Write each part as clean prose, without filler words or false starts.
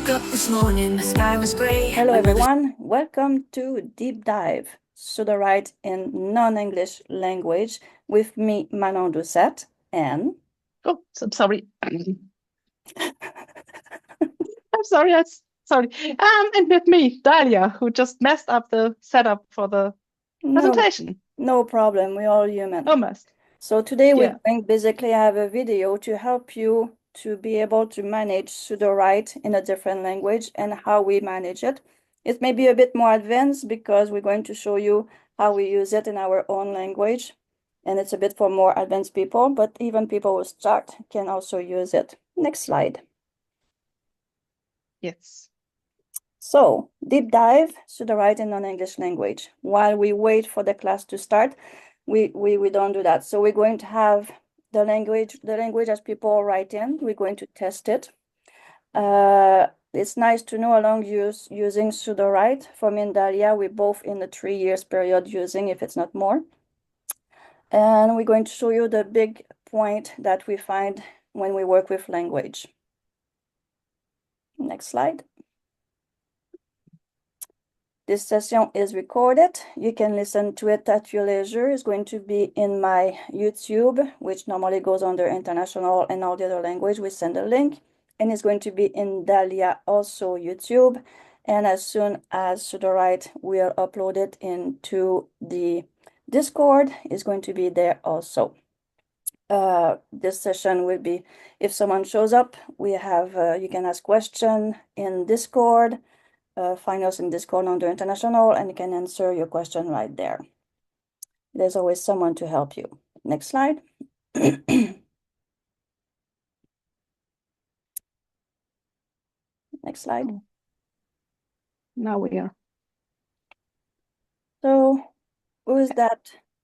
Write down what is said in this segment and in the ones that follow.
woke up this morning, the sky was grey. Hello everyone, welcome to Deep Dive, Sudowrite in non-English language with me, Manon Doucet, and... Oh, I'm sorry. I'm sorry, sorry. And with me, Dahlia, who just messed up the setup for the presentation. No problem, we're all human. Almost. So today we're going basically have a video to help you to be able to manage Sudowrite in a different language and how we manage it. It may be a bit more advanced because we're going to show you how we use it in our own language. And it's a bit for more advanced people, but even people who start can also use it. Next slide. Yes. So, deep dive, Sudowrite in non-English language. While we wait for the class to start, we don't do that. So we're going to have the language as people write in. We're going to test it. It's nice to know how long using Sudowrite. For me and Dahlia, we're both in the 3 years period using, if it's not more. And we're going to show you the big point that we find when we work with language. Next slide. This session is recorded. You can listen to it at your leisure. It's going to be in my YouTube, which normally goes under international and all the other language. We send a link, and it's going to be in Dahlia also YouTube. And as soon as Sudowrite will upload it into the Discord, it's going to be there also. This session will be, if someone shows up, we have, you can ask question in Discord. Find us in Discord under International, and you can answer your question right there. There's always someone to help you. Next slide. Next slide. Now we are. So, who is that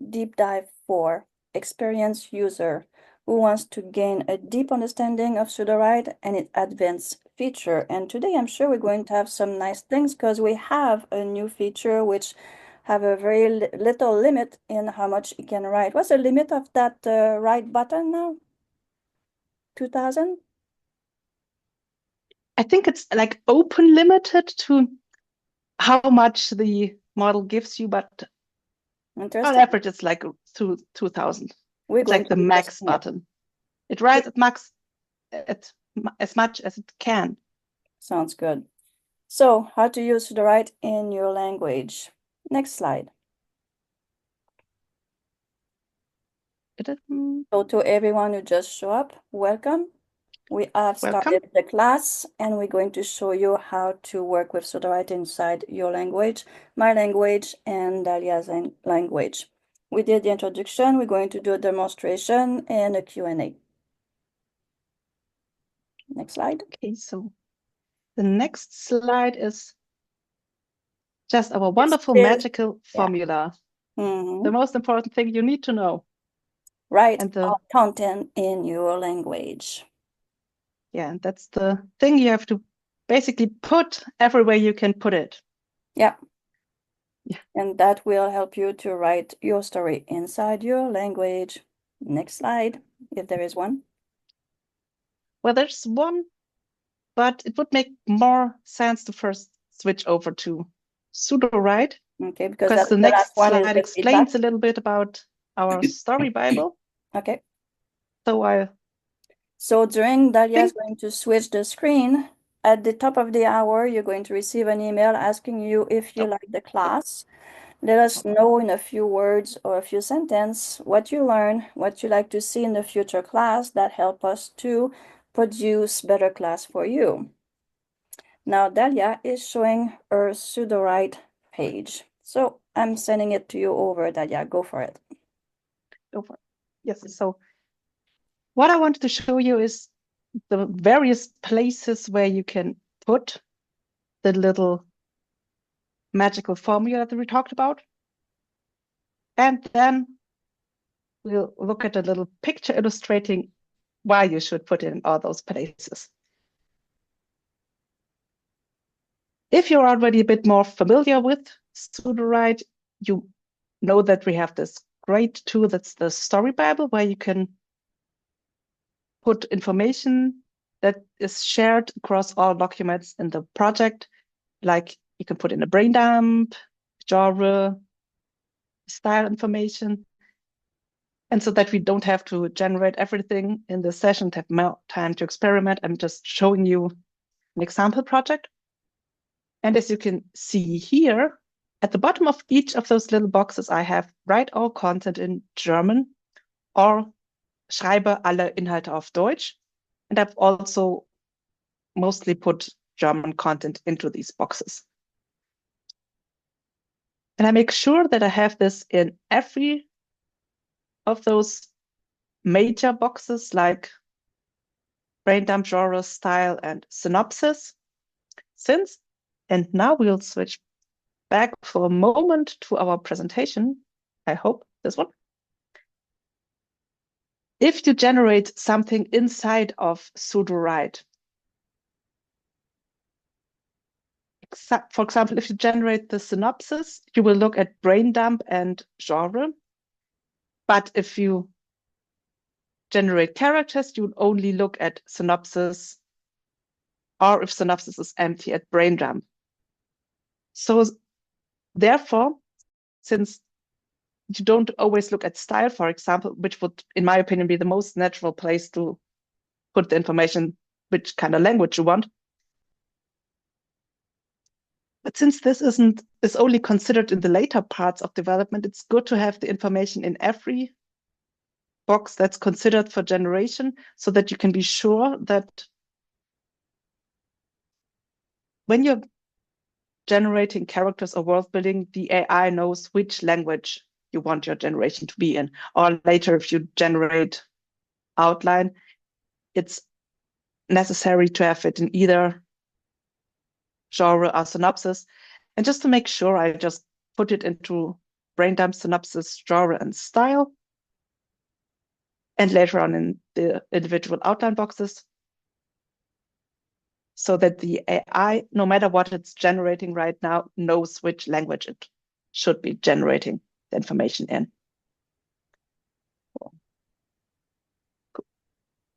deep dive for? Experienced user who wants to gain a deep understanding of Sudowrite and its advanced feature. And today I'm sure we're going to have some nice things because we have a new feature which have a very little limit in how much you can write. What's the limit of that write button now? 2000? I think it's like open limited to how much the model gives you, but on average it's like 2000. It's like the max button. It writes at max as much as it can. Sounds good. So, how to use Sudowrite in your language. Next slide. So, to everyone who just show up, welcome. We have started the class, and we're going to show you how to work with Sudowrite inside your language, my language, and Dahlia's language. We did the introduction. We're going to do a demonstration and a Q&A. Next slide. Okay, so the next slide is just our wonderful magical formula. The most important thing you need to know. Write content in your language. Yeah, and that's the thing you have to basically put everywhere you can put it. Yeah. And that will help you to write your story inside your language. Next slide, if there is one. Well, there's one, but it would make more sense to first switch over to Sudowrite. Okay, because the next slide explains a little bit about our story Bible. Okay. So during Dahlia is going to switch the screen. At the top of the hour, you're going to receive an email asking you if you like the class. Let us know in a few words or a few sentences what you learn, what you like to see in the future class that help us to produce better class for you. Now, Dahlia is showing her Sudowrite page. So I'm sending it to you over, Dahlia. Go for it. Go for it. Yes. So what I wanted to show you is the various places where you can put the little magical formula that we talked about. And then we'll look at a little picture illustrating why you should put it in all those places. If you're already a bit more familiar with Sudowrite, you know that we have this great tool that's the Story Bible, where you can put information that is shared across all documents in the project. Like you can put in a brain dump, genre, style information. And so that we don't have to generate everything in the session, to have more time to experiment. I'm just showing you an example project. And as you can see here, at the bottom of each of those little boxes, I have write all content in German or schreibe alle Inhalte auf Deutsch. And I've also mostly put German content into these boxes. And I make sure that I have this in every of those major boxes like brain dump, genre, style, and synopsis. And now we'll switch back for a moment to our presentation. I hope this one. If you generate something inside of Sudowrite, for example, if you generate the synopsis, you will look at brain dump and genre. But if you generate characters, you will only look at synopsis, or if synopsis is empty, at brain dump. So therefore, since you don't always look at style, for example, which would, in my opinion, be the most natural place to put the information, which kind of language you want. But since this is only considered in the later parts of development, it's good to have the information in every box that's considered for generation, so that you can be sure that when you're generating characters or world building, the AI knows which language you want your generation to be in. Or later, if you generate outline, it's necessary to have it in either genre or synopsis. And just to make sure, I just put it into brain dump, synopsis, genre, and style. And later on in the individual outline boxes, so that the AI, no matter what it's generating right now, knows which language it should be generating the information in.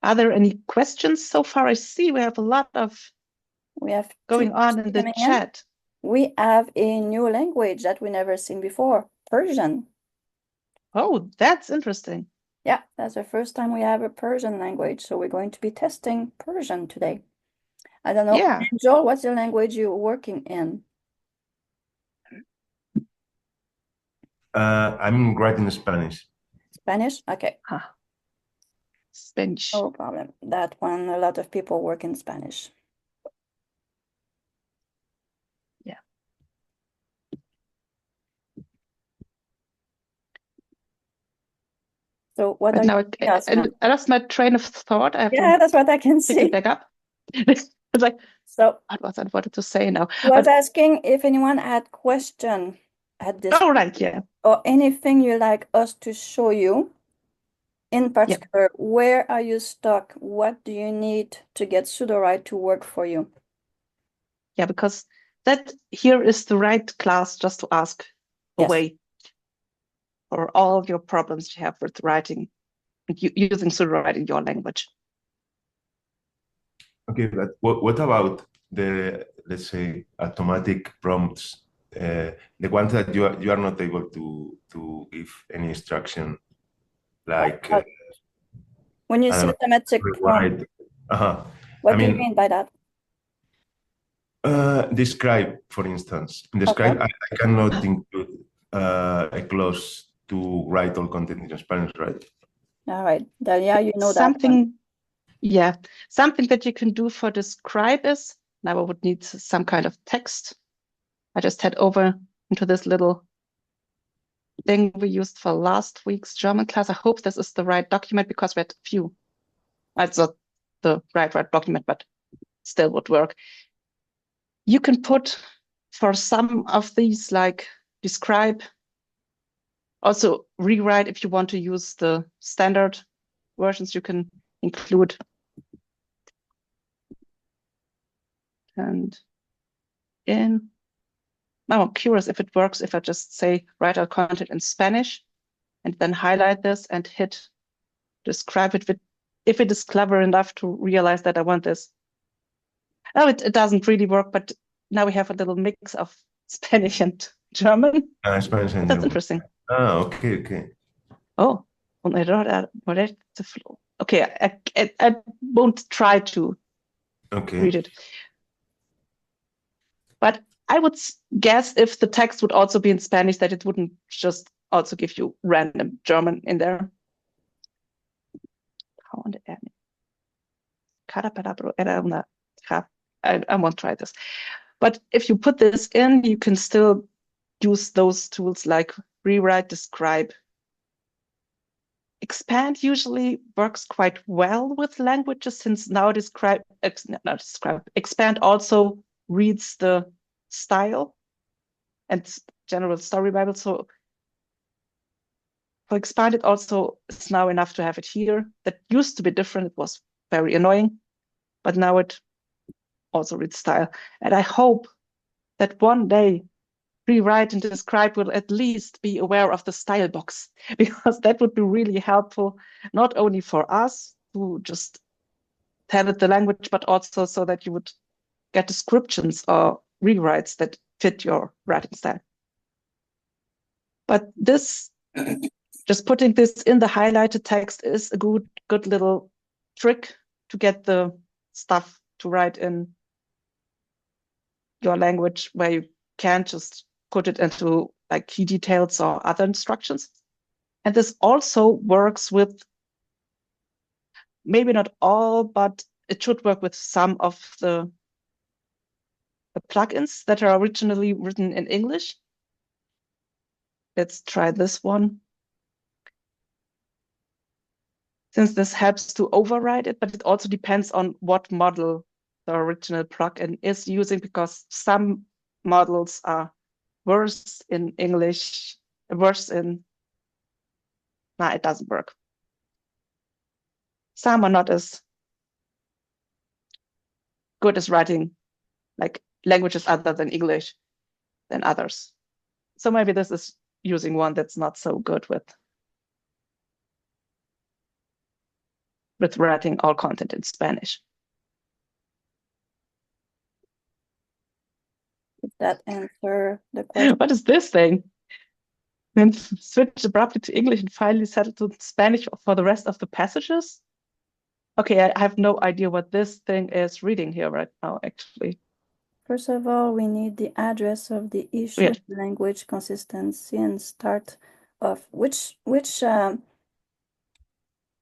Are there any questions so far? I see we have a lot of going on in the chat. We have a new language that we never seen before, Persian. Oh, that's interesting. Yeah, that's the first time we have a Persian language. So we're going to be testing Persian today. I don't know. Yeah. Joel, what's the language you're working in? I'm writing Spanish. Spanish? Okay. Spanish. No problem. That one, a lot of people work in Spanish. Yeah. So what but are now you I lost my train of thought. I have Yeah, that's what I can to pick see. it back up. It's like, So what was I wanted to say now? I was asking if anyone had question at this Oh, right, yeah. or anything you like us to show you. In particular, where are you stuck? What do you need to get Sudowrite to work for you? Yeah, because that here is the right class just to ask away for all of your problems you have with writing, using Sudowrite in your language. Okay, but what about the, let's say, automatic prompts, the ones that you are not able to give any instruction, like when you say automatic prompt, what do you mean by that? Describe, for instance. In Describe, I cannot include a clause to write all content in Spanish, right? All right, Dahlia, you know something, that one. Yeah, something that you can do for Describe is, now I would need some kind of text. I just head over into this little thing we used for last week's German class. I hope this is the right document because we had a few. It's not the right document, but still would work. You can put for some of these, like Describe, also rewrite if you want to use the standard versions, you can include. And now I'm curious if it works if I just say write our content in Spanish and then highlight this and hit Describe it with if it is clever enough to realize that I want this. No, it doesn't really work, but now we have a little mix of Spanish and German. Spanish and That's German. interesting. Okay, okay. Oh, okay, I won't try to Okay. read it. But I would guess if the text would also be in Spanish, that it wouldn't just also give you random German in there. I won't try this. But if you put this in, you can still use those tools like rewrite, describe. Expand usually works quite well with languages, since now expand also reads the style and general story Bible. So for expand, it also is now enough to have it here. That used to be different. It was very annoying, but now it also reads style. And I hope that one day rewrite and describe will at least be aware of the style box, because that would be really helpful, not only for us to just tell it the language, but also so that you would get descriptions or rewrites that fit your writing style. But this, just putting this in the highlighted text is a good little trick to get the stuff to write in your language, where you can't just put it into like key details or other instructions. And this also works with, maybe not all, but it should work with some of the plugins that are originally written in English. Let's try this one. Since this helps to override it, but it also depends on what model the original plugin is using, because some models are worse in English, worse in, it doesn't work. Some are not as good as writing like languages other than English than others. So maybe this is using one that's not so good with writing all content in Spanish. Did that answer the question? What is this thing? Then switch abruptly to English and finally settle to Spanish for the rest of the passages? Okay, I have no idea what this thing is reading here right now, actually. First of all, we need the address of the issue, language consistency, and start of which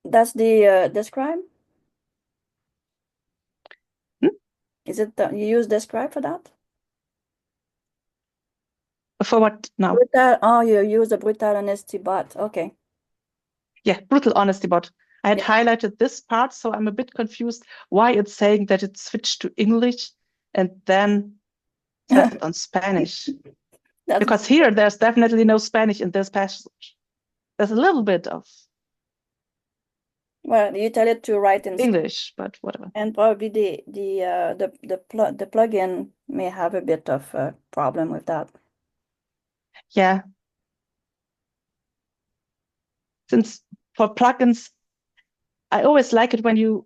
that's the describe? Is it you use describe for that? For what now? Brutal, oh, you use the brutal honesty bot. Okay. Yeah, brutal honesty bot. I had highlighted this part, so I'm a bit confused why it's saying that it switched to English and then set on Spanish. Because here there's definitely no Spanish in this passage. There's a little bit of, well, you tell it to write in English, but whatever. And probably the plugin may have a bit of a problem with that. Yeah. Since for plugins, I always like it when you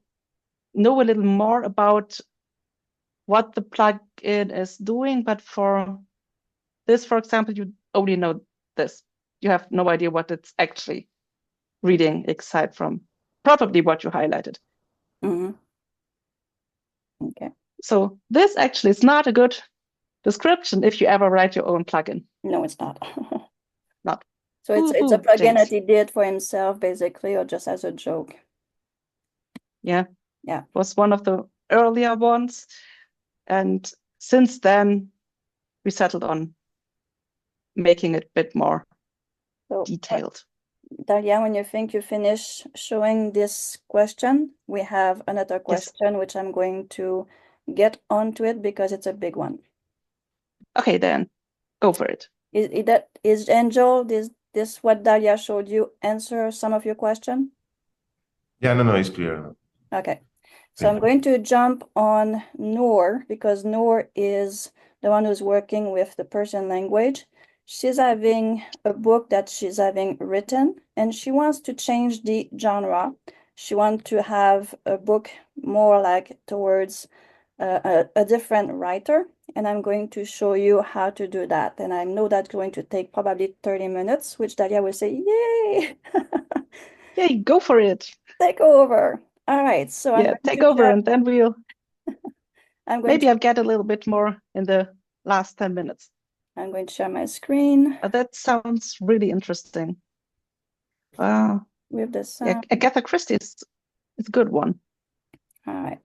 know a little more about what the plugin is doing, but for this, for example, you only know this. You have no idea what it's actually reading, aside from probably what you highlighted. Mm-hmm. Okay. So this actually is not a good description if you ever write your own plugin. No, it's not. Not. So it's a plugin Jinx. that he did for himself, basically, or just as a joke. Yeah. Yeah. It was one of the earlier ones. And since then, we settled on making it a bit more detailed. Dahlia, when you think you finish showing this question, we have another question, which I'm going to get onto it because it's a big one. Okay, then go for it. Is Angel, this what Dahlia showed you answer some of your question? Yeah, no, it's clear. Okay. So I'm going to jump on Noor because Noor is the one who's working with the Persian language. She's having a book that she's having written and she wants to change the genre. She wants to have a book more like towards a different writer, and I'm going to show you how to do that. And I know that's going to take probably 30 minutes, which Dahlia will say, yay! Yay, go for it. Take over. All right, so I'm Yeah, going take to over share, and then I'm going maybe to, I'll get a little bit more in the last 10 minutes. I'm going to share my screen That sounds really interesting. Wow. with the Yeah, sound. Agatha Christie is a good one. All right.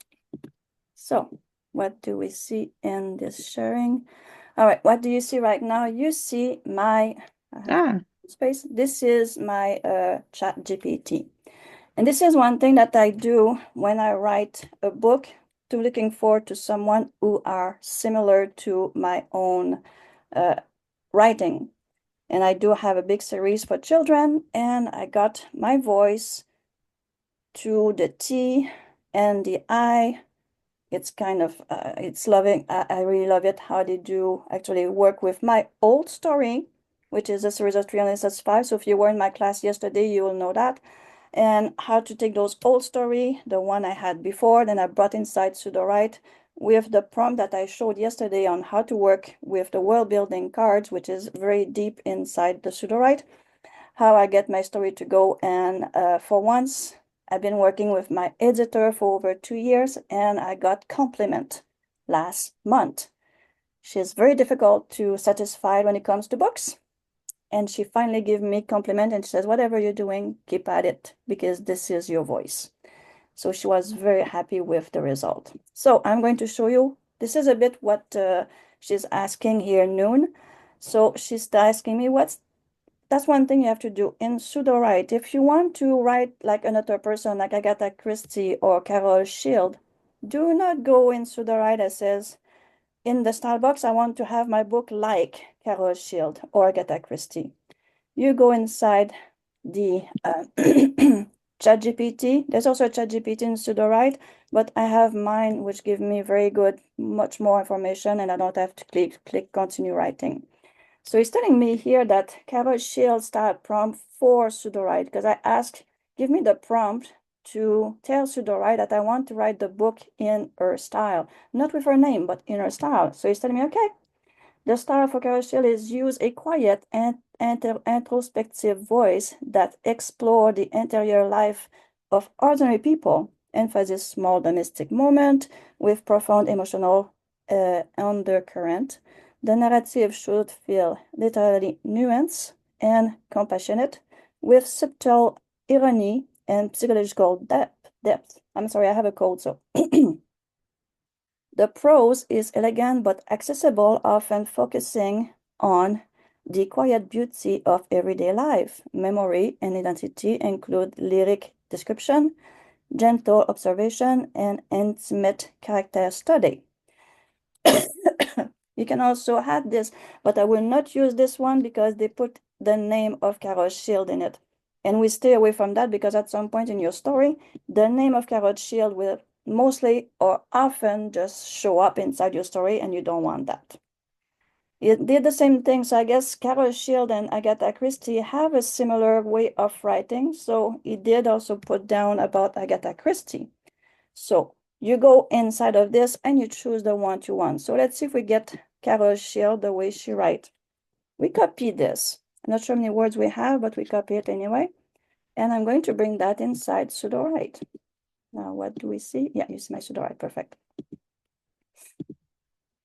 So what do we see in this sharing? All right, what do you see right now? You see my space. This is my chat GPT. And this is one thing that I do when I write a book, to looking forward to someone who are similar to my own writing. And I do have a big series for children, and I got my voice to the T and the I. It's kind of, it's loving. I really love it how they do actually work with my old story, which is a series of 365. So if you were in my class yesterday, you will know that. And how to take those old story, the one I had before, then I brought inside Sudowrite with the prompt that I showed yesterday on how to work with the world building cards, which is very deep inside the Sudowrite, how I get my story to go. And for once, I've been working with my editor for over 2 years, and I got compliment last month. She's very difficult to satisfy when it comes to books. And she finally gave me compliment, and she says, whatever you're doing, keep at it, because this is your voice. So she was very happy with the result. So I'm going to show you, this is a bit what she's asking here, Noon. So she's asking me, that's one thing you have to do in Sudowrite. If you want to write like another person, like Agatha Christie or Carol Shield, do not go in Sudowrite that says, in the style box, I want to have my book like Carol Shield or Agatha Christie. You go inside the ChatGPT. There's also a ChatGPT in Sudowrite, but I have mine, which give me very good, much more information, and I don't have to click continue writing. So it's telling me here that Carol Shield style prompt for Sudowrite, because I asked, give me the prompt to tell Sudowrite that I want to write the book in her style, not with her name, but in her style. So it's telling me, okay, the style for Carol Shield is use a quiet and introspective voice that explore the interior life of ordinary people, emphasize small domestic moment with profound emotional undercurrent. The narrative should feel literally nuanced and compassionate, with subtle irony and psychological depth. I'm sorry, I have a cold, so the prose is elegant but accessible, often focusing on the quiet beauty of everyday life. Memory and identity include lyric description, gentle observation, and intimate character study. You can also add this, but I will not use this one because they put the name of Carol Shield in it. And we stay away from that because at some point in your story, the name of Carol Shield will mostly or often just show up inside your story, and you don't want that. It did the same thing. So I guess Carol Shield and Agatha Christie have a similar way of writing. So he did also put down about Agatha Christie. So you go inside of this and you choose the one you want. So let's see if we get Carol Shield the way she writes. We copy this. I'm not sure how many words we have, but we copy it anyway. And I'm going to bring that inside Sudowrite. Now, what do we see? Yeah, you see my Sudowrite, perfect.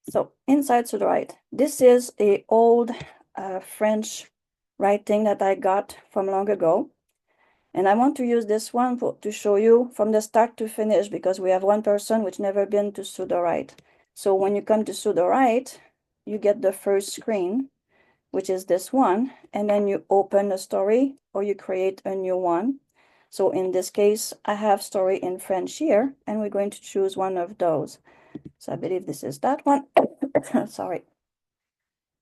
So inside Sudowrite, this is a old French writing that I got from long ago. And I want to use this one to show you from the start to finish, because we have one person which never been to Sudowrite. So when you come to Sudowrite, you get the first screen, which is this one, and then you open a story or you create a new one. So in this case, I have story in French here, and we're going to choose one of those. So I believe this is that one. Sorry.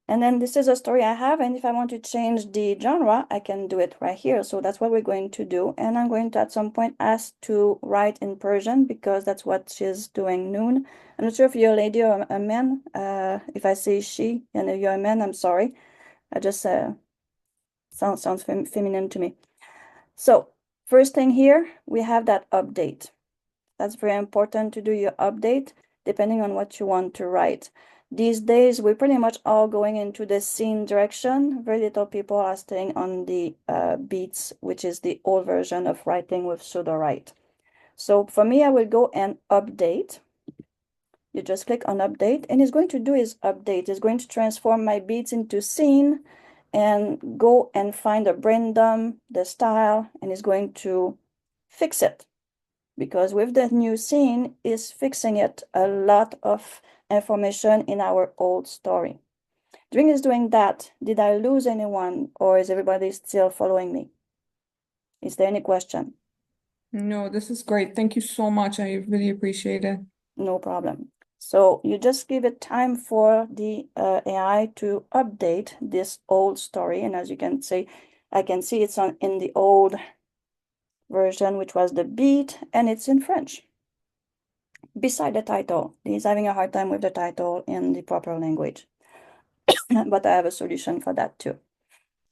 And then this is a story I have, and if I want to change the genre, I can do it right here. So that's what we're going to do. And I'm going to at some point ask to write in Persian, because that's what she's doing, Noon. I'm not sure if you're a lady or a man. If I say she and you're a man, I'm sorry. I just sounds feminine to me. So First thing here, we have that update. That's very important to do your update depending on what you want to write. These days, we're pretty much all going into the scene direction. Very little people are staying on the beats, which is the old version of writing with Sudowrite. So for me, I will go and update. You just click on update, and it's going to do is update. It's going to transform my beats into scene and go and find the brain dump, the style, and it's going to fix it. Because with the new scene is fixing it a lot of information in our old story. During is doing that, did I lose anyone or is everybody still following me? Is there any question? No, this is great. Thank you so much. I really appreciate it. No problem. So you just give it time for the AI to update this old story. And as you can see, I can see it's in the old version, which was the beat, and it's in French. Beside the title, he's having a hard time with the title in the proper language. But I have a solution for that too.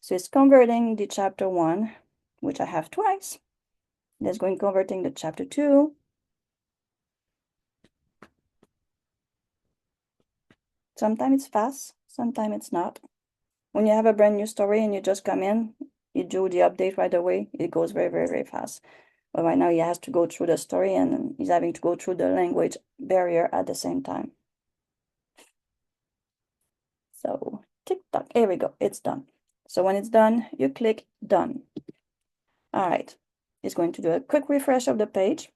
So it's converting the chapter 1, which I have twice. It's going converting the chapter 2. Sometimes it's fast, sometimes it's not. When you have a brand new story and you just come in, you do the update right away, it goes very, very, very fast. But right now he has to go through the story and he's having to go through the language barrier at the same time. So tick-tock, here we go, it's done. So when it's done, you click done. All right, it's going to do a quick refresh of the page.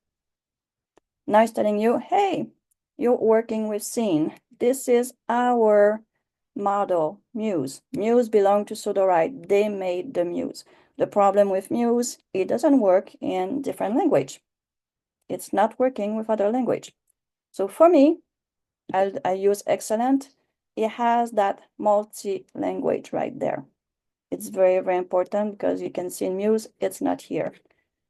Now it's telling you, hey, you're working with scene. This is our model, Muse. Muse belonged to Sudowrite. They made the Muse. The problem with Muse, it doesn't work in different language. It's not working with other language. So for me, I use Excellent. It has that multi-language right there. It's very, very important because you can see in Muse, it's not here.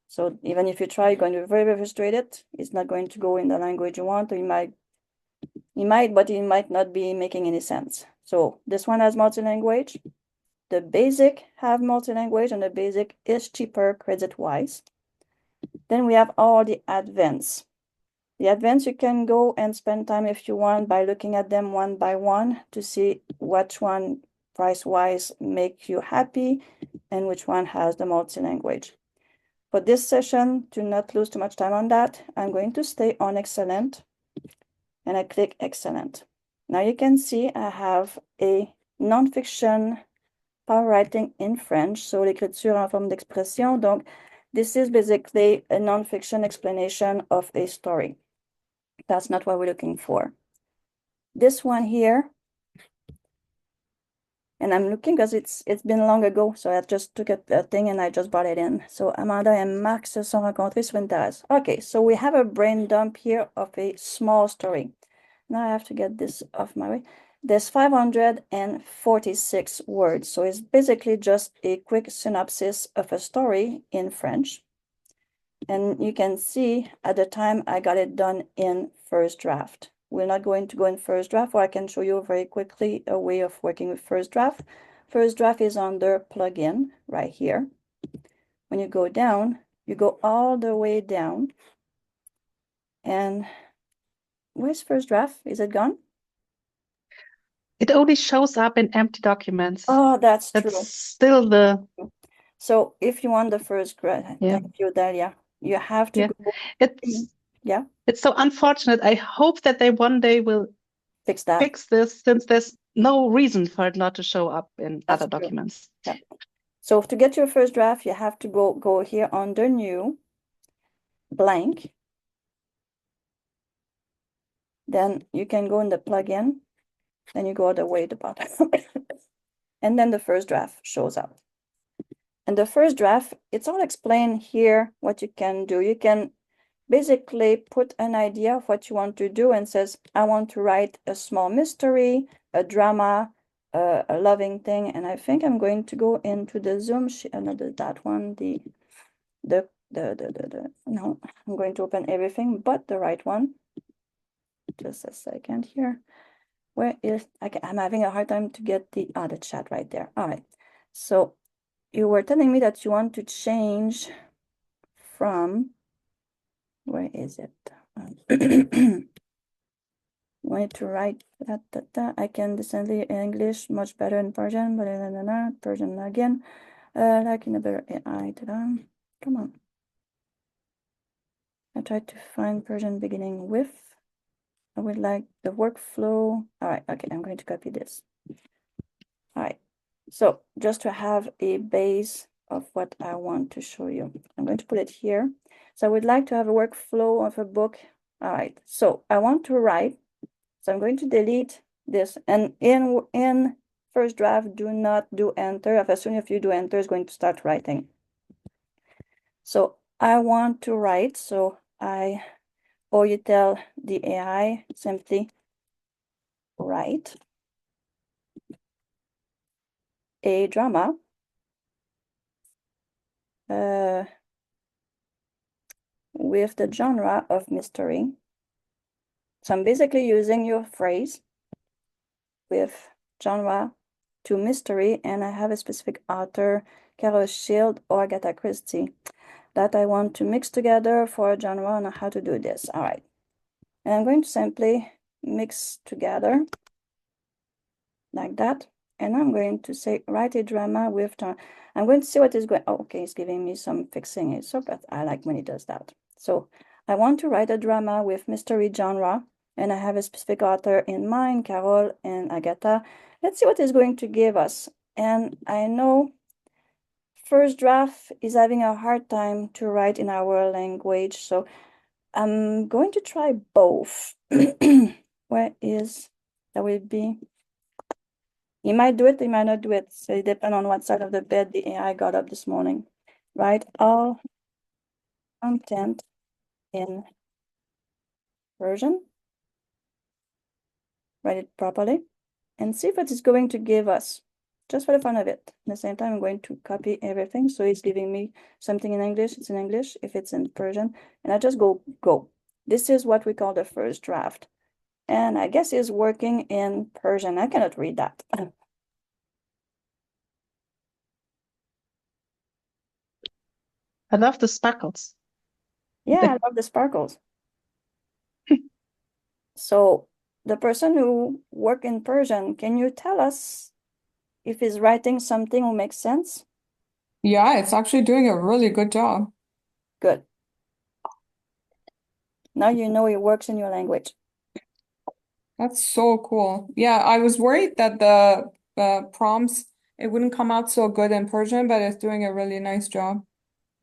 So even if you try, you're going to be very, very frustrated. It's not going to go in the language you want, or you might, but it might not be making any sense. So this one has multi-language. The basic have multi-language, and the basic is cheaper credit-wise. Then we have all the advanced. The advanced, you can go and spend time if you want by looking at them one by one to see which one price-wise make you happy and which one has the multi-language. For this session, to not lose too much time on that, I'm going to stay on Excellent, and I click Excellent. Now you can see I have a non-fiction power writing in French, so l'écriture en forme d'expression. Donc, this is basically a non-fiction explanation of a story. That's not what we're looking for. This one here, and I'm looking because it's been long ago, so I just took a thing and I just brought it in. So Amanda and Max se sont rencontrés sur une terrasse. Okay, so we have a brain dump here of a small story. Now I have to get this off my way. There's 546 words, so it's basically just a quick synopsis of a story in French. And you can see at the time I got it done in first draft. We're not going to go in first draft, or I can show you very quickly a way of working with first draft. First draft is under plugin right here. When you go down, you go all the way down. And where's first draft? Is it gone? It only shows up in empty documents. Oh, that's true. That's still the... So if you want the first draft, Yeah. thank you, Dahlia. You have to Yeah. go. It's It's so unfortunate. I hope that they one day will Fix that. fix this, since there's no reason for it not to show up in That's other true. documents. Yeah. So to get your first draft, you have to go here under new, blank. Then you can go in the plugin, then you go all the way to the bottom. And then the first draft shows up. And the first draft, it's all explained here what you can do. You can basically put an idea of what you want to do and says, I want to write a small mystery, a drama, a loving thing. And I think I'm going to go into the Zoom sheet, another that one, no, I'm going to open everything but the right one. Just a second here. Where is, I'm having a hard time to get the chat right there. All right. So you were telling me that you want to change from, where is it? Want to write that, I can decently English much better in Persian, but Persian again, like in a better AI. Come on. I tried to find Persian beginning with. I would like the workflow. All right, okay, I'm going to copy this. All right, so just to have a base of what I want to show you, I'm going to put it here. So I would like to have a workflow of a book. All right, so I want to write. So I'm going to delete this, and in first draft, do not do enter. As soon as you do enter, it's going to start writing. So I want to write, so or you tell the AI simply write a drama with the genre of mystery. So I'm basically using your phrase with genre to mystery, and I have a specific author, Carol Shield or Agatha Christie, that I want to mix together for a genre on how to do this. All right. And I'm going to simply mix together like that. And I'm going to say, write a drama with, I'm going to see what is going, oh, okay, it's giving me some fixing it. So, but I like when it does that. So I want to write a drama with mystery genre, and I have a specific author in mind, Carol and Agatha. Let's see what it's going to give us. And I know first draft is having a hard time to write in our language. So I'm going to try both. Where is, that will be, he might do it, he might not do it. So it depends on what side of the bed the AI got up this morning. Right, all content in version. Write it properly and see what it's going to give us, just for the fun of it. At the same time, I'm going to copy everything. So it's giving me something in English, it's in English. If it's in Persian, and I just go. This is what we call the first draft. And I guess it's working in Persian. I cannot read that. I love the sparkles. Yeah, I love the sparkles. So the person who work in Persian, can you tell us if he's writing something will make sense? Yeah, it's actually doing a really good job. Good. Now you know it works in your language. That's so cool. Yeah, I was worried that the prompts, it wouldn't come out so good in Persian, but it's doing a really nice job.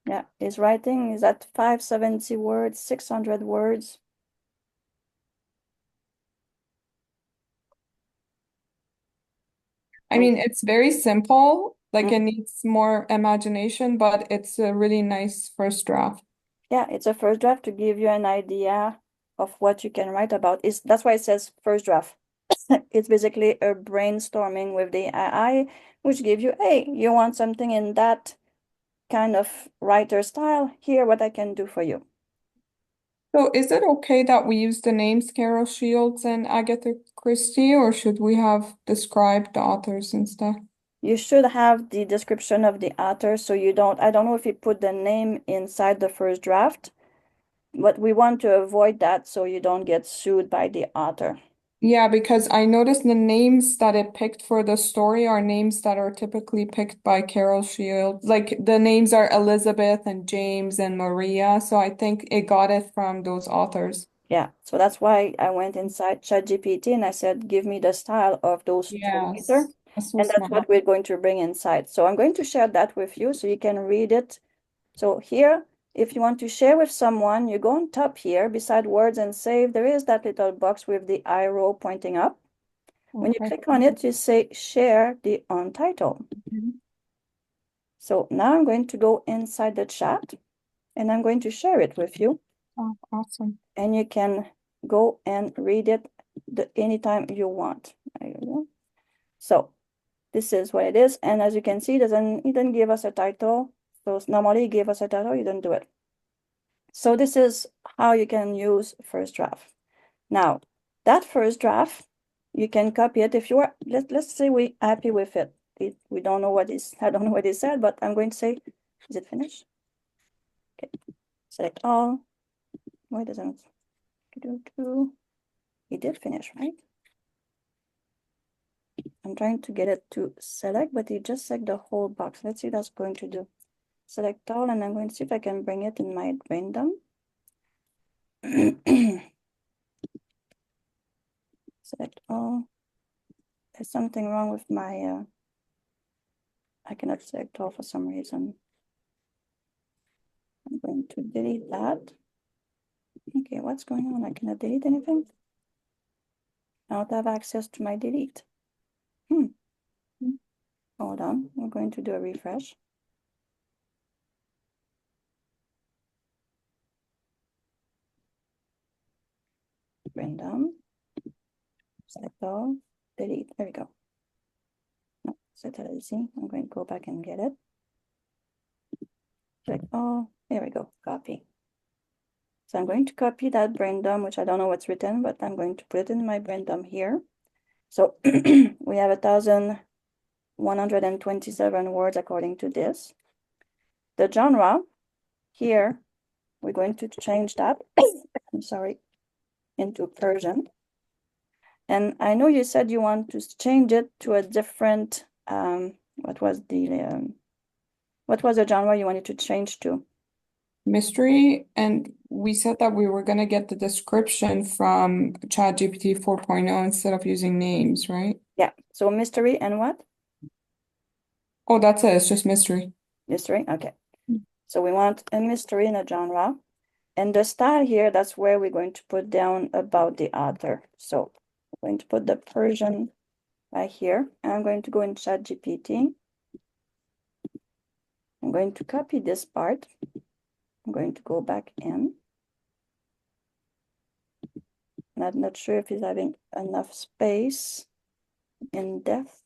Yeah, his writing is at 570 words, 600 words. I mean, it's very simple, like Mm. it needs more imagination, but it's a really nice first draft. Yeah, it's a first draft to give you an idea of what you can write about. That's why it says first draft. It's basically a brainstorming with the AI, which gives you, hey, you want something in that kind of writer style? Here, what I can do for you. So is it okay that we use the names Carol Shields and Agatha Christie, or should we have described the authors instead? You should have the description of the author, so you don't, I don't know if you put the name inside the first draft, but we want to avoid that so you don't get sued by the author. Yeah, because I noticed the names that it picked for the story are names that are typically picked by Carol Shields. Like the names are Elizabeth and James and Maria. So I think it got it from those authors. Yeah, so that's why I went inside ChatGPT and I said, give me the style of those two Yes, writers. that's so And that's smart. what we're going to bring inside. So I'm going to share that with you so you can read it. So here, if you want to share with someone, you go on top here beside words and save. There is that little box with the arrow pointing up. When you Okay. click on it, you say share the untitled. Mhm. So now I'm going to go inside the chat and I'm going to share it with you. Oh, awesome. And you can go and read it anytime you want. There you go. So this is what it is. And as you can see, it didn't give us a title. So normally it gave us a title, you didn't do it. So this is how you can use first draft. Now, that first draft, you can copy it if you are, let's say we're happy with it. We don't know what is, I don't know what it said, but I'm going to say, is it finished? Okay. Select all. Why doesn't he did finish, right? I'm trying to get it to select, but he just select the whole box. Let's see what that's going to do. Select all, and I'm going to see if I can bring it in my random. Select all. There's something wrong with my, I cannot select all for some reason. I'm going to delete that. Okay, what's going on? I cannot delete anything. I don't have access to my delete. Hold on, we're going to do a refresh. Random. Select all. Delete. There we go. No, set it as easy. I'm going to go back and get it. Select all. There we go. Copy. So I'm going to copy that random, which I don't know what's written, but I'm going to put it in my random here. So we have 1,127 words according to this. The genre here, we're going to change that. I'm sorry, into Persian. And I know you said you want to change it to a different, what was the genre you wanted to change to? Mystery, and we said that we were going to get the description from ChatGPT 4.0 instead of using names, right? Yeah, so mystery and what? Oh, that's it. It's just mystery. Mystery, okay. So we want a mystery in a genre. And the style here, that's where we're going to put down about the author. So I'm going to put the Persian right here. And I'm going to go in ChatGPT. I'm going to copy this part. I'm going to go back in. And I'm not sure if he's having enough space in depth.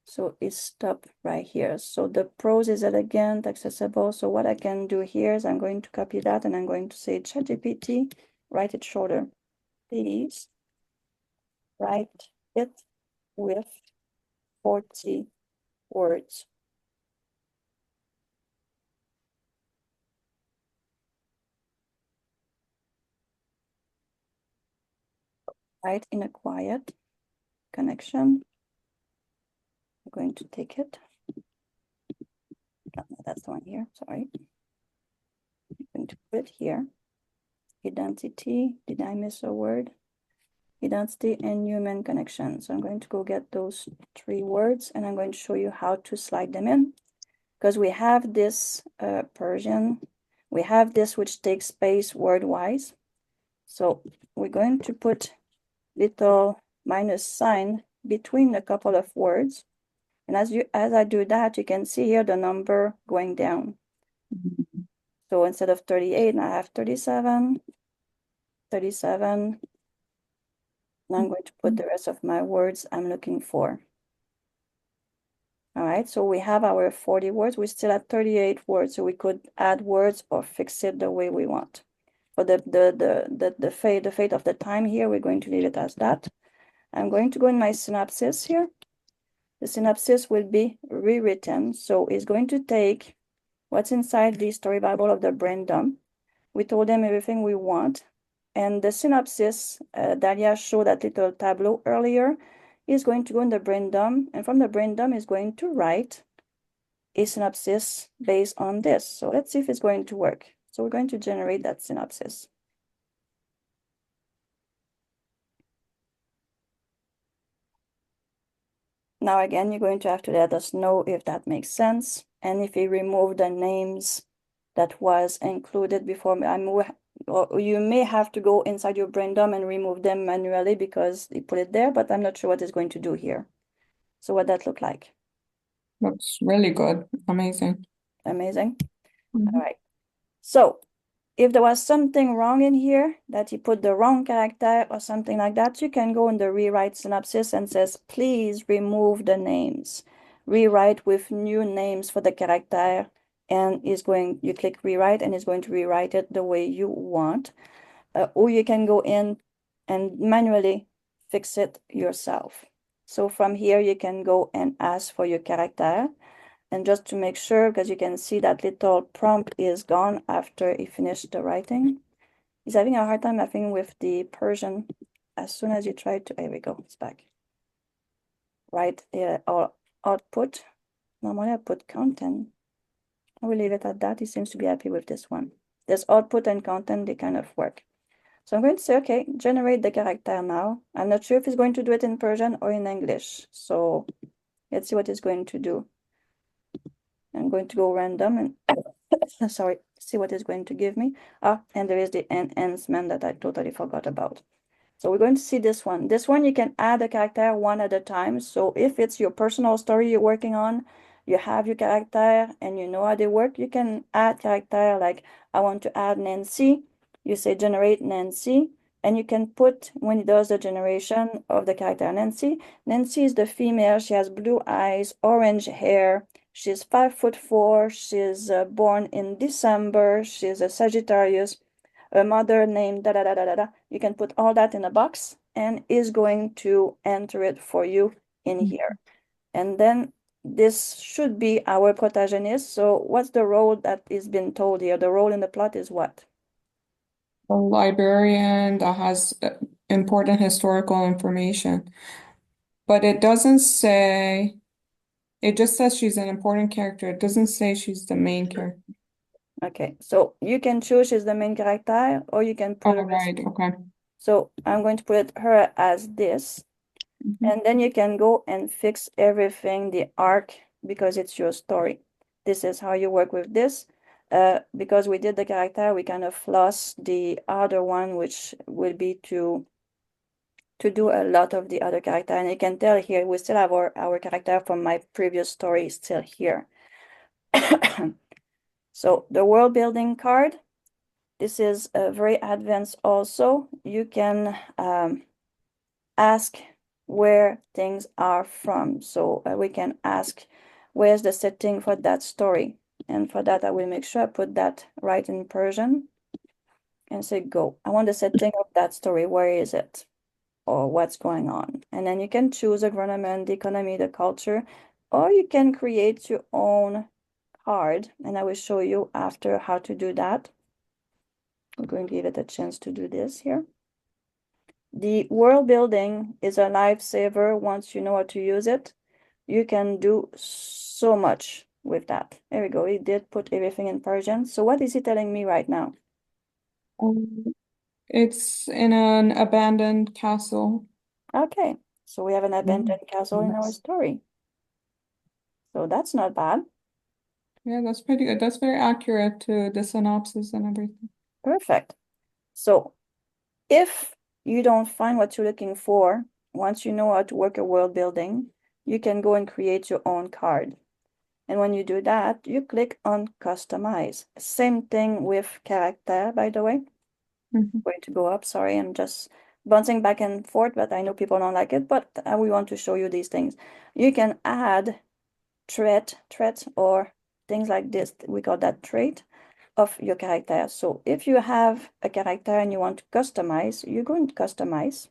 So it's stopped right here. So the prose is elegant, accessible. So what I can do here is I'm going to copy that and I'm going to say ChatGPT, write it shorter. Please write it with 40 words. Write in a quiet connection. I'm going to take it. No, that's the one here, sorry. I'm going to put it here. Identity, did I miss a word? Identity and human connection. So I'm going to go get those 3 words and I'm going to show you how to slide them in. Because we have this Persian, we have this which takes space word-wise. So we're going to put little minus sign between a couple of words. And as I do that, you can see here the number going down. So instead of 38, now I have 37, 37. And I'm going to put the rest of my words I'm looking for. All right, so we have our 40 words. We're still at 38 words, so we could add words or fix it the way we want. For the fate of the time here, we're going to leave it as that. I'm going to go in my synopsis here. The synopsis will be rewritten, so it's going to take what's inside the story Bible of the Brandom. We told them everything we want. And the synopsis, Dahlia showed that little tableau earlier, is going to go in the Brandom, and from the Brandom is going to write a synopsis based on this. So let's see if it's going to work. So we're going to generate that synopsis. Now again, you're going to have to let us know if that makes sense. And if you remove the names that was included before, or you may have to go inside your Brandom and remove them manually because you put it there, but I'm not sure what it's going to do here. So what that look like? Looks really good. Amazing. Amazing. All right. So if there was something wrong in here, that you put the wrong character or something like that, you can go in the rewrite synopsis and says, please remove the names. Rewrite with new names for the character, and you click rewrite and it's going to rewrite it the way you want. Or you can go in and manually fix it yourself. So from here, you can go and ask for your character. And just to make sure, because you can see that little prompt is gone after he finished the writing. He's having a hard time, I think, with the Persian. As soon as you try to, there we go, it's back. Right, or output. Normally I put content. I will leave it at that. He seems to be happy with this one. There's output and content, they kind of work. So I'm going to say, okay, generate the character now. I'm not sure if he's going to do it in Persian or in English. So let's see what he's going to do. I'm going to go random and sorry, see what it's going to give me. And there is the enhancement that I totally forgot about. So we're going to see this one. This one, you can add a character one at a time. So if it's your personal story you're working on, you have your character and you know how they work, you can add character like, I want to add Nancy. You say generate Nancy, and you can put, when it does the generation of the character Nancy, Nancy is the female, she has blue eyes, orange hair, she's 5'4", she's born in December, she's a Sagittarius, a mother named da da da da da da. You can put all that in a box and is going to enter it for you in here. And then this should be our protagonist. So what's the role that is being told here? The role in the plot is what? A librarian that has important historical information. But it doesn't say, it just says she's an important character. It doesn't say she's the main character. Okay, so you can choose she's the main character or you can put Oh, her as, right, okay. so I'm going to put her as this. And then you can go and fix everything, the arc, because it's your story. This is how you work with this. Because we did the character, we kind of lost the other one, which will be to do a lot of the other character. And you can tell here, we still have our character from my previous story still here. So the world building card, this is very advanced also. You can ask where things are from. So we can ask, where's the setting for that story? And for that, I will make sure I put that right in Persian and say, go. I want the setting of that story. Where is it? Or what's going on? And then you can choose the government, the economy, the culture, or you can create your own card. And I will show you after how to do that. I'm going to give it a chance to do this here. The world building is a lifesaver once you know how to use it. You can do so much with that. There we go. He did put everything in Persian. So what is he telling me right now? It's in an abandoned castle. Okay, so we have an abandoned castle in our Nice. story. So that's not bad. Yeah, that's pretty good. That's very accurate to the synopsis and everything. Perfect. So if you don't find what you're looking for, once you know how to work a world building, you can go and create your own card. And when you do that, you click on customize. Same thing with character, by the way. Going to go up, sorry, I'm just bouncing back and forth, but I know people don't like it, but we want to show you these things. You can add traits or things like this. We call that trait of your character. So if you have a character and you want to customize, you're going to customize.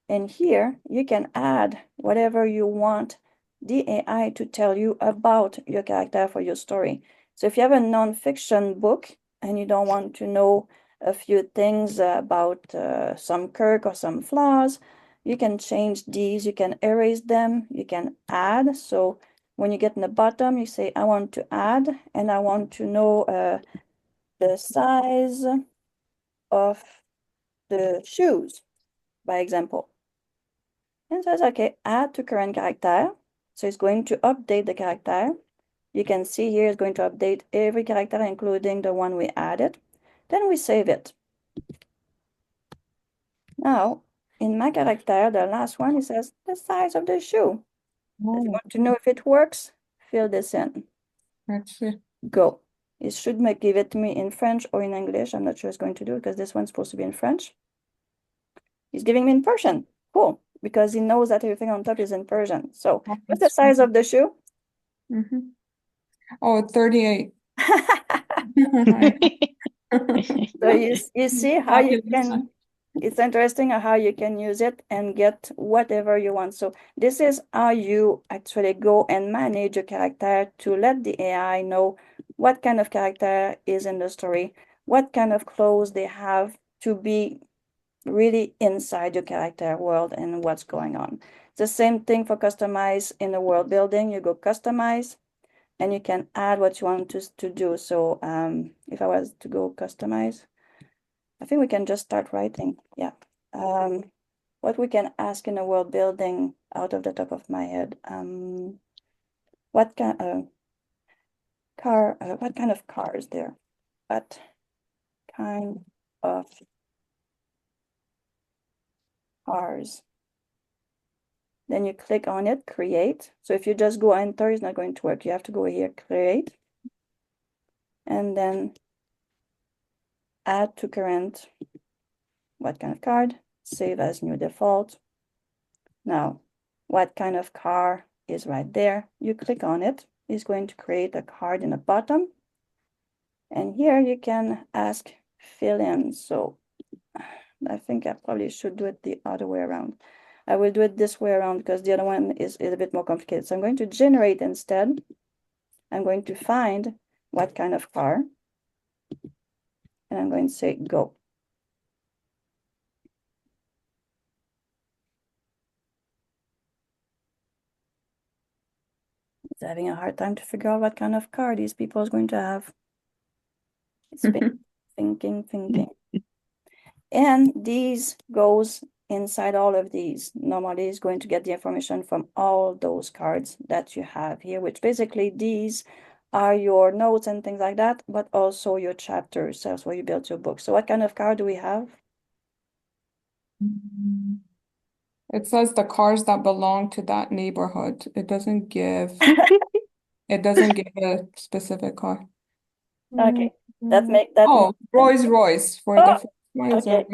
And here you can add whatever you want the AI to tell you about your character for your story. So if you have a nonfiction book and you don't want to know a few things about some quirk or some flaws, you can change these, you can erase them, you can add. So when you get in the bottom, you say, I want to add, and I want to know the size of the shoes, by example. And says, okay, add to current character. So it's going to update the character. You can see here it's going to update every character, including the one we added. Then we save it. Now, in my character, the last one, it says the size of the shoe. If you want to know if it works, fill this in. Let's see. Go. It should give it to me in French or in English. I'm not sure it's going to do it because this one's supposed to be in French. He's giving me in Persian. Cool. Because he knows that everything on top is in Persian. So what's the size of the shoe? Oh, 38. So you see how you can it's interesting how you can use it and get whatever you want. So this is how you actually go and manage your character to let the AI know what kind of character is in the story, what kind of clothes they have to be really inside your character world and what's going on. It's the same thing for customize in the world building. You go customize and you can add what you want to do. So if I was to go customize, I think we can just start writing. Yeah. What we can ask in the world building out of the top of my head. What kind what kind of car is there? What kind of cars? Then you click on it, create. So if you just go enter, it's not going to work. You have to go here, create, and then add to current. What kind of card? Save as new default. Now, what kind of car is right there? You click on it. It's going to create a card in the bottom. And here you can ask fill in. So I think I probably should do it the other way around. I will do it this way around because the other one is a bit more complicated. So I'm going to generate instead. I'm going to find what kind of car. And I'm going to say go. It's having a hard time to figure out what kind of car these people is going to have. It's thinking. And these goes inside all of these. Normally is going to get the information from all those cards that you have here, which basically these are your notes and things like that, but also your chapters. That's where you build your book. So what kind of card do we have? It says the cars that belong to that neighborhood. It doesn't give a specific car. Okay, that make that. Oh, Rolls Royce for the first one is Okay.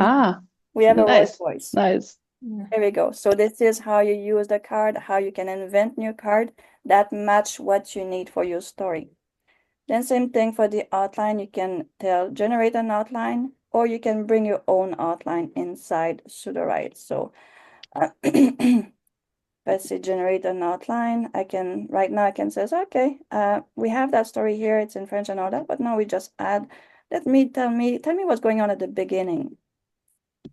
We have a Nice. voice. Nice. There we go. So this is how you use the card, how you can invent new card that match what you need for your story. Then same thing for the outline. You can generate an outline, or you can bring your own outline inside Sudowrite. So let's say generate an outline. Right now I can say, okay, we have that story here. It's in French and all that, but now we just add, tell me what's going on at the beginning.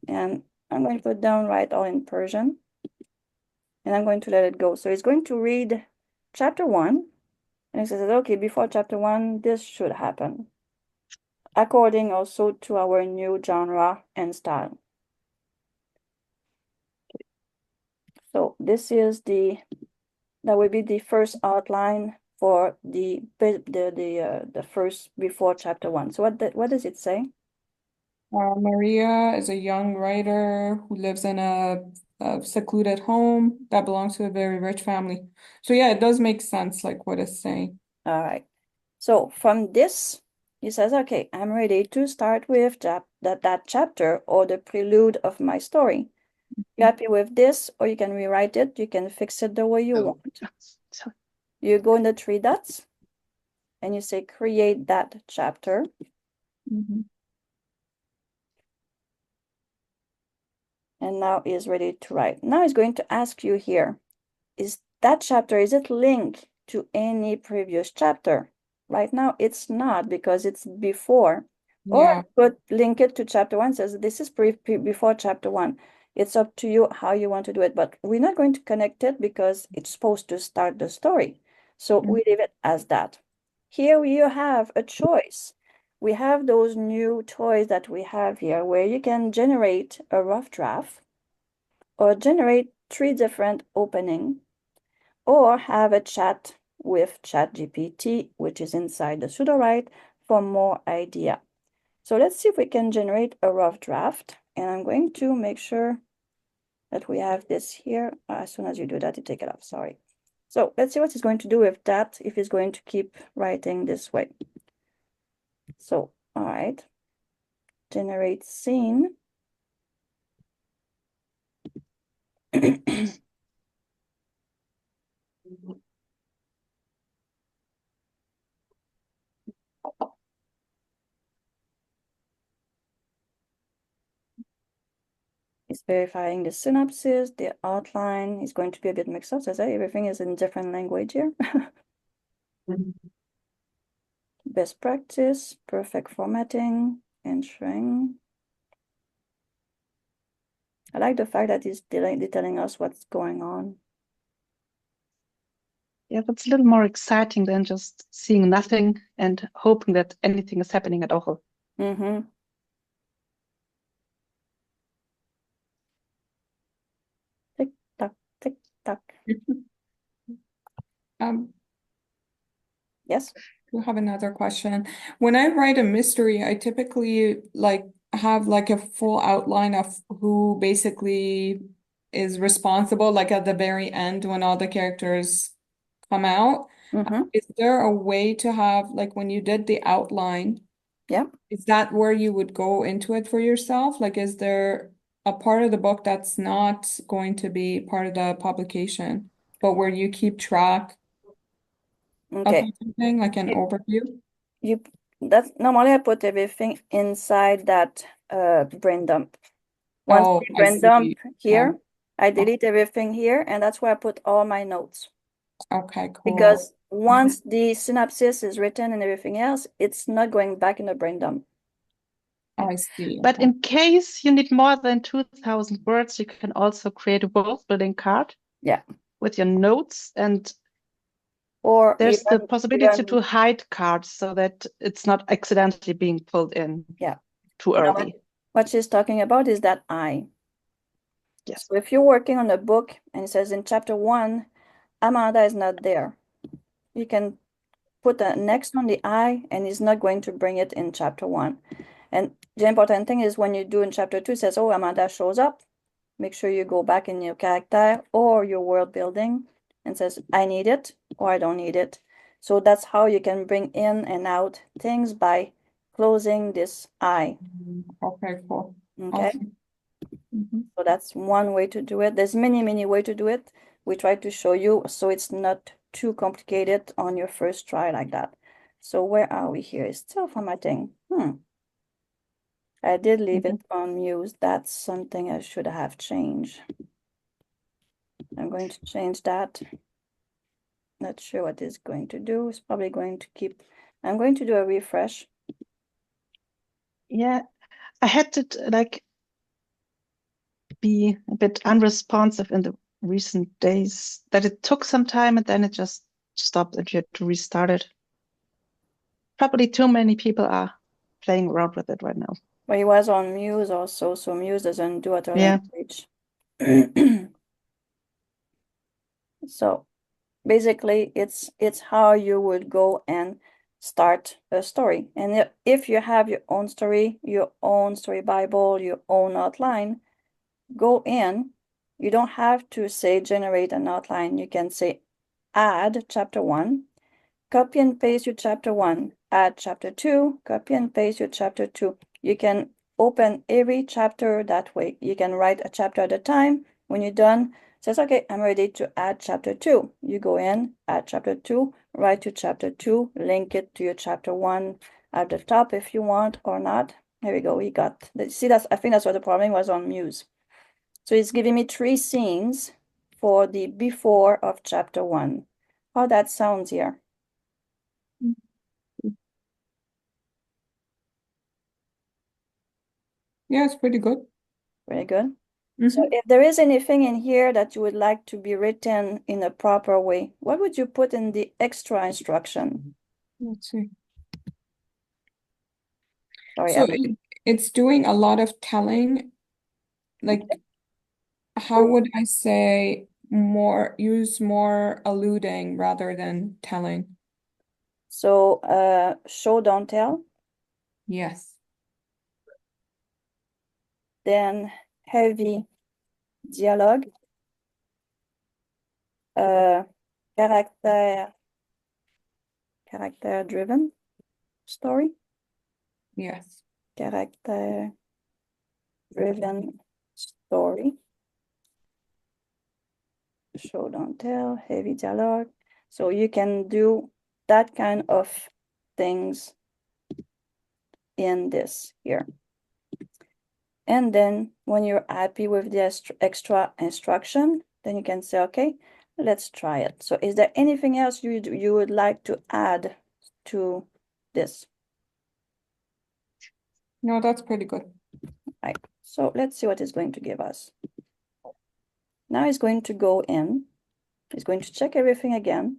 And I'm going to put down write all in Persian. And I'm going to let it go. So it's going to read chapter 1. And it says, okay, before chapter 1, this should happen. According also to our new genre and style. So this is that will be the first outline for the first before chapter 1. So what does it say? Maria is a young writer who lives in a secluded home that belongs to a very rich family. So yeah, it does make sense, like what it's saying. All right. So from this, he says, okay, I'm ready to start with that chapter or the prelude of my story. You happy with this, or you can rewrite it. You can fix it the way you want. Sorry. You go in the three dots and you say create that chapter. And now is ready to write. Now it's going to ask you here, is that chapter, is it linked to any previous chapter? Right now it's not because it's before. Yeah. Or link it to chapter 1, says this is before chapter 1. It's up to you how you want to do it, but we're not going to connect it because it's supposed to start the story. So we leave it as that. Here you have a choice. We have those new toys that we have here where you can generate a rough draft or generate 3 different openings or have a chat with ChatGPT, which is inside the Sudowrite, for more idea. So let's see if we can generate a rough draft. And I'm going to make sure that we have this here. As soon as you do that, you take it off, sorry. So let's see what it's going to do with that, if it's going to keep writing this way. So, all right, generate scene. It's verifying the synopsis, the outline is going to be a bit mixed up. Says, hey, everything is in different language here. Best practice, perfect formatting, entering. I like the fact that it's telling us what's going on. Yeah, that's a little more exciting than just seeing nothing and hoping that anything is happening at all. Mm-hmm. Tick tock, tick tock. Yes. I have another question. When I write a mystery, I typically have like a full outline of who basically is responsible, like at the very end when all the characters come out. Mm-hmm. Is there a way to have, like when you did the outline, Yeah. is that where you would go into it for yourself? Like, is there a part of the book that's not going to be part of the publication, but where you keep track of Okay. everything, like an You- overview? That's normally I put everything inside that brain dump. Once Oh, the I brain dump see. here, I delete everything here, and that's where I put all my notes. Okay, cool. Because once the synopsis is written and everything else, it's not going back in the brain dump. I see. But Okay. in case you need more than 2,000 words, you can also create a world building card. Yeah. With your notes, and Or there's the even possibility to hide cards so that it's not accidentally being pulled in too you know early. what she's talking about is that I. Yes. So if you're working on a book and it says in chapter 1, Amanda is not there, you can put a next on the I and it's not going to bring it in chapter 1. And the important thing is when you do in chapter 2, it says, oh, Amanda shows up. Make sure you go back in your character or your world building and says, I need it or I don't need it. So that's how you can bring in and out things by closing this I. Okay, cool. Okay. Awesome. Mhm. So that's one way to do it. There's many ways to do it. We try to show you so it's not too complicated on your first try like that. So where are we here? It's still formatting. I did leave it unused. That's something I should have changed. I'm going to change that. Not sure what it's going to do. It's probably going to keep. I'm going to do a refresh. Yeah, I had to like be a bit unresponsive in the recent days, that it took some time and then it just stopped and you had to restart it. Probably too many people are playing around with it right now. But it was on Muse also, so Muse doesn't do other Yeah. language. So basically it's how you would go and start a story. And if you have your own story Bible, your own outline, go in. You don't have to say generate an outline. You can say add chapter 1, copy and paste your chapter 1, add chapter 2, copy and paste your chapter 2. You can open every chapter that way. You can write a chapter at a time. When you're done, it says, okay, I'm ready to add chapter 2. You go in, add chapter 2, write to chapter 2, link it to your chapter 1 at the top if you want or not. Here we go. We got, see, I think that's what the problem was on Muse. So it's giving me 3 scenes for the before of chapter 1. How that sounds here. Yeah, it's pretty good. Very good. So if there is anything in here that you would like to be written in a proper way, what would you put in the extra instruction? Let's see. Sorry, So it's doing a lot of telling, like how would I say use more alluding rather than telling? So show, don't tell, Yes. then heavy dialogue, character driven story, Yes. character driven story, show, don't tell, heavy dialogue. So you can do that kind of things in this here. And then when you're happy with the extra instruction, then you can say, okay, let's try it. So is there anything else you would like to add to this? No, that's pretty good. Right. So let's see what it's going to give us. Now it's going to go in. It's going to check everything again.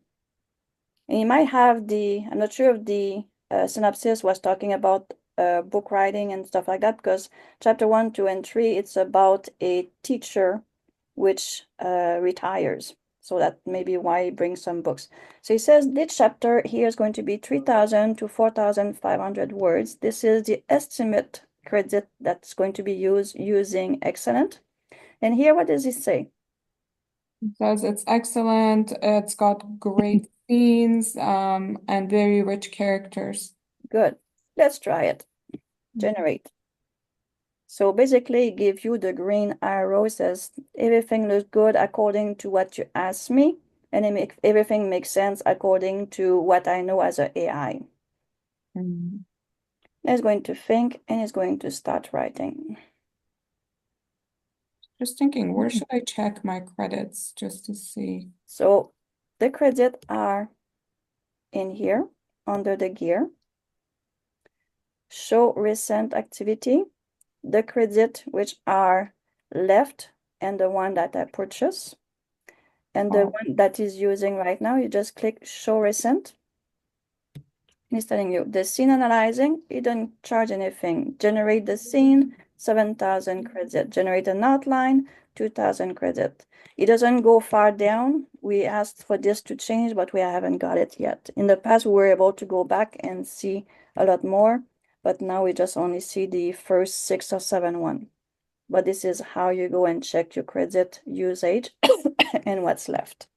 And you might have I'm not sure if the synopsis was talking about book writing and stuff like that, because chapter 1, 2, and 3, it's about a teacher which retires. So that may be why he brings some books. So he says this chapter here is going to be 3,000 to 4,500 words. This is the estimate credit that's going to be used using excellent. And here, what does he say? It says it's excellent. It's got great scenes, and very rich characters. Good. Let's try it. Generate. So basically, it gives you the green arrow, says everything looks good according to what you asked me, and everything makes sense according to what I know as an AI. Mm. It's going to think, and it's going to start writing. Just thinking, where should I check my credits just to see? So the credits are in here under the gear. Show recent activity. The credit which are left and the one that I purchased. And the one that is using right now, you just click show recent. He's telling you the scene analyzing, you don't charge anything. Generate the scene, 7,000 credit. Generate an outline, 2,000 credit. It doesn't go far down. We asked for this to change, but we haven't got it yet. In the past, we were able to go back and see a lot more, but now we just only see the first 6 or 7 one. But this is how you go and check your credit usage and what's left.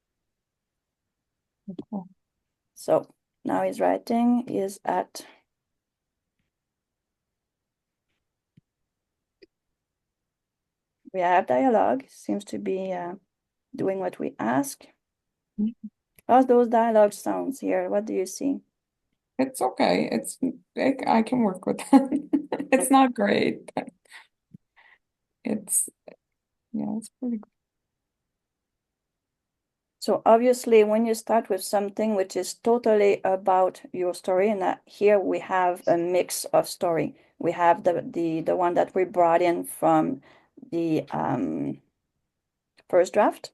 Cool. So now his writing is at we have dialogue, seems to be doing what we ask. How's those dialogue sounds here? What do you see? It's okay. I can work with that. It's not great, but it's pretty good. So obviously, when you start with something which is totally about your story, and here we have a mix of story. We have the one that we brought in from the first draft.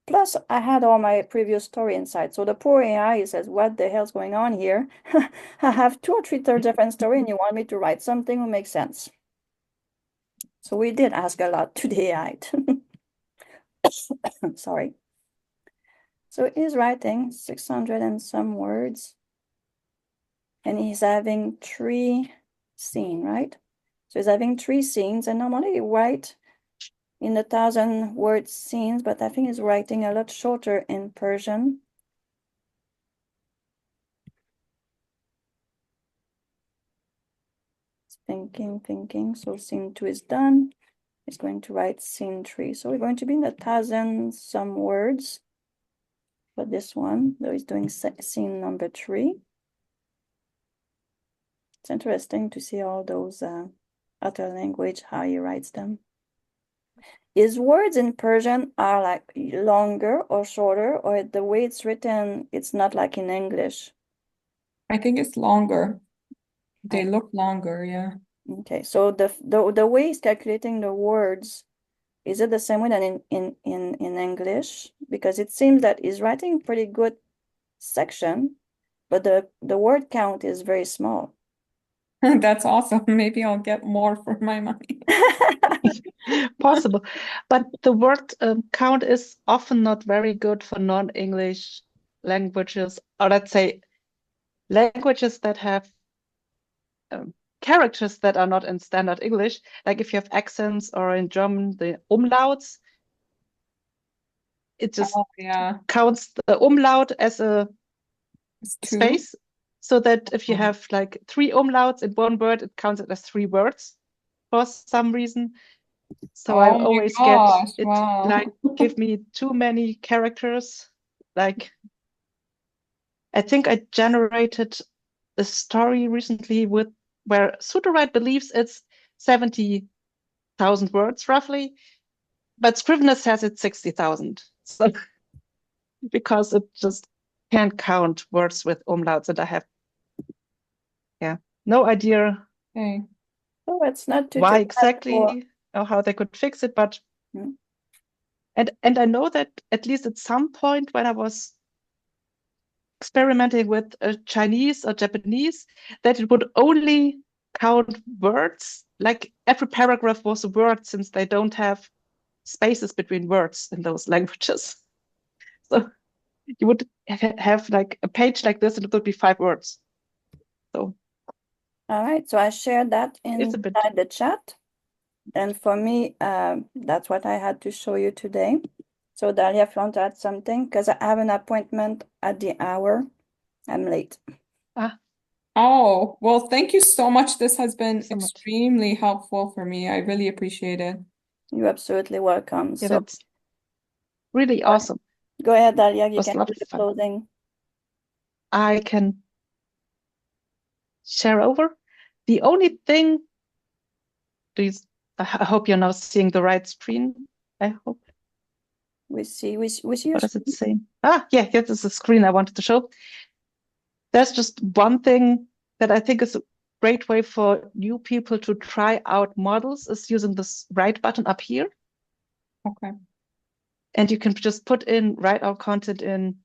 Plus, I had all my previous story inside. So the poor AI says, what the hell's going on here? I have 2 or 3 different stories, and you want me to write something that makes sense. So we did ask a lot to the AI. Sorry. So he's writing 600 and some words. And he's having 3 scenes, right? So he's having 3 scenes. And normally you write in the 1,000-word scenes, but I think he's writing a lot shorter in Persian. Thinking. So scene 2 is done. He's going to write scene 3. So we're going to be in the 1,000 some words for this one. Though he's doing scene number 3. It's interesting to see all those other language, how he writes them. His words in Persian are like longer or shorter, or the way it's written, it's not like in English. I think it's longer. They look longer, yeah. Okay, so the way he's calculating the words, is it the same way than in English? Because it seems that he's writing pretty good section, but the word count is very small. That's awesome. Maybe I'll get more for my money. Possible. But the word count is often not very good for non-English languages, or let's say languages that have characters that are not in standard English. Like if you have accents, or in German, the umlauts, it just counts the umlaut as a It's 2. space, so that if you have like 3 umlauts in one word, it counts it as 3 words for some reason. So I always get it like give me too many characters. Like I think I generated a story recently where Sudowrite believes it's 70 60,000 words roughly, but Scrivener says it's 60,000. So because it just can't count words with umlauts, and I have no idea Okay. Oh, it's not too why bad exactly or how they could fix it, but Hmm. and I know that at least at some point when I was experimenting with Chinese or Japanese, that it would only count words, like every paragraph was a word, since they don't have spaces between words in those languages. So you would have like a page like this, and it would be 5 words. So All right, so I shared that it's a bit. inside the chat. And for me, that's what I had to show you today. So Dahlia, if you want to add something, because I have an appointment at the hour. I'm late. Oh, well, thank you so much. This has been So much. extremely helpful for me. I really appreciate it. You're absolutely welcome. Yeah, So that's really awesome. go ahead, Dahlia, you Was can a lot do of the fun. closing. I can share over. The only thing, I hope you're now seeing the right screen. I hope. We see your What does it say? Yeah, this is the screen I wanted to show. There's just one thing that I think is a great way for new people to try out models is using this write button up here. Okay. And you can just put in, write our content in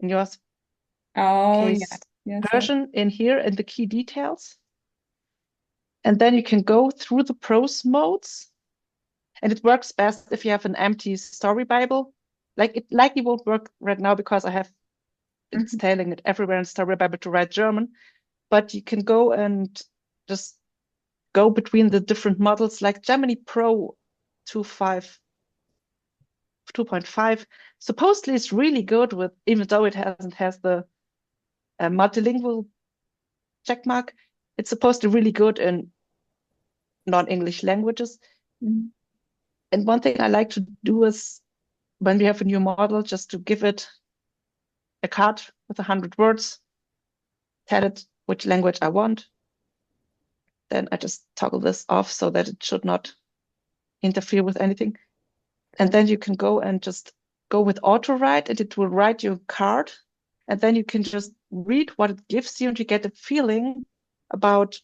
your Oh, case yes. Yes, yes. version in here in the key details. And then you can go through the prose modes. And it works best if you have an empty story Bible. Like it likely won't work right now because I have it's telling it everywhere in story Bible to write German. But you can go and just go between the different models, like Gemini Pro 2.5 supposedly is really good with, even though it has the multilingual checkmark, it's supposed to be really good in non-English languages. Mhm. And one thing I like to do is when we have a new model, just to give it a card with 100 words, tell it which language I want. Then I just toggle this off so that it should not interfere with anything. And then you can go and just go with auto write, and it will write your card. And then you can just read what it gives you, and you get a feeling about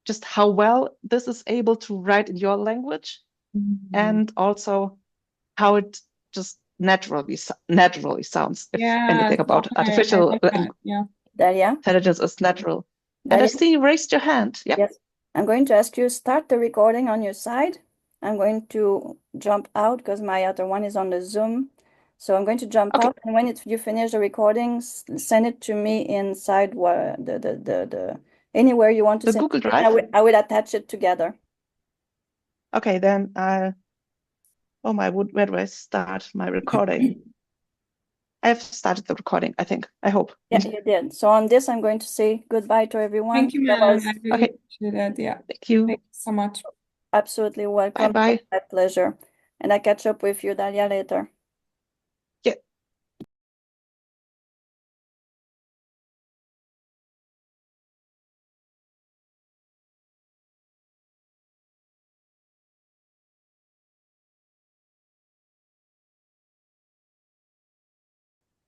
just how well this is able to write in your language, and also how it just naturally sounds, if Yes, anything about okay, I artificial like that. Yeah. Dahlia, intelligence is natural. And I Dahlia, see you raised your hand. Yep. yes. I'm going to ask you start the recording on your side. I'm going to jump out because my other one is on the Zoom. So I'm going to jump Okay. out, and when you finish the recording, send it to me inside where the anywhere you want to The send Google it. Drive. I will attach it together. Okay, then oh my, where do I start my recording? I've started the recording, I think. I hope. Yeah, you did. So on this, I'm going to say goodbye to everyone. Thank you, That Manon. was I really Okay. appreciate it. Yeah. Thank you. Thank you so much. absolutely welcome. Bye-bye. My pleasure. And I catch up with you, Dahlia, later. Yeah.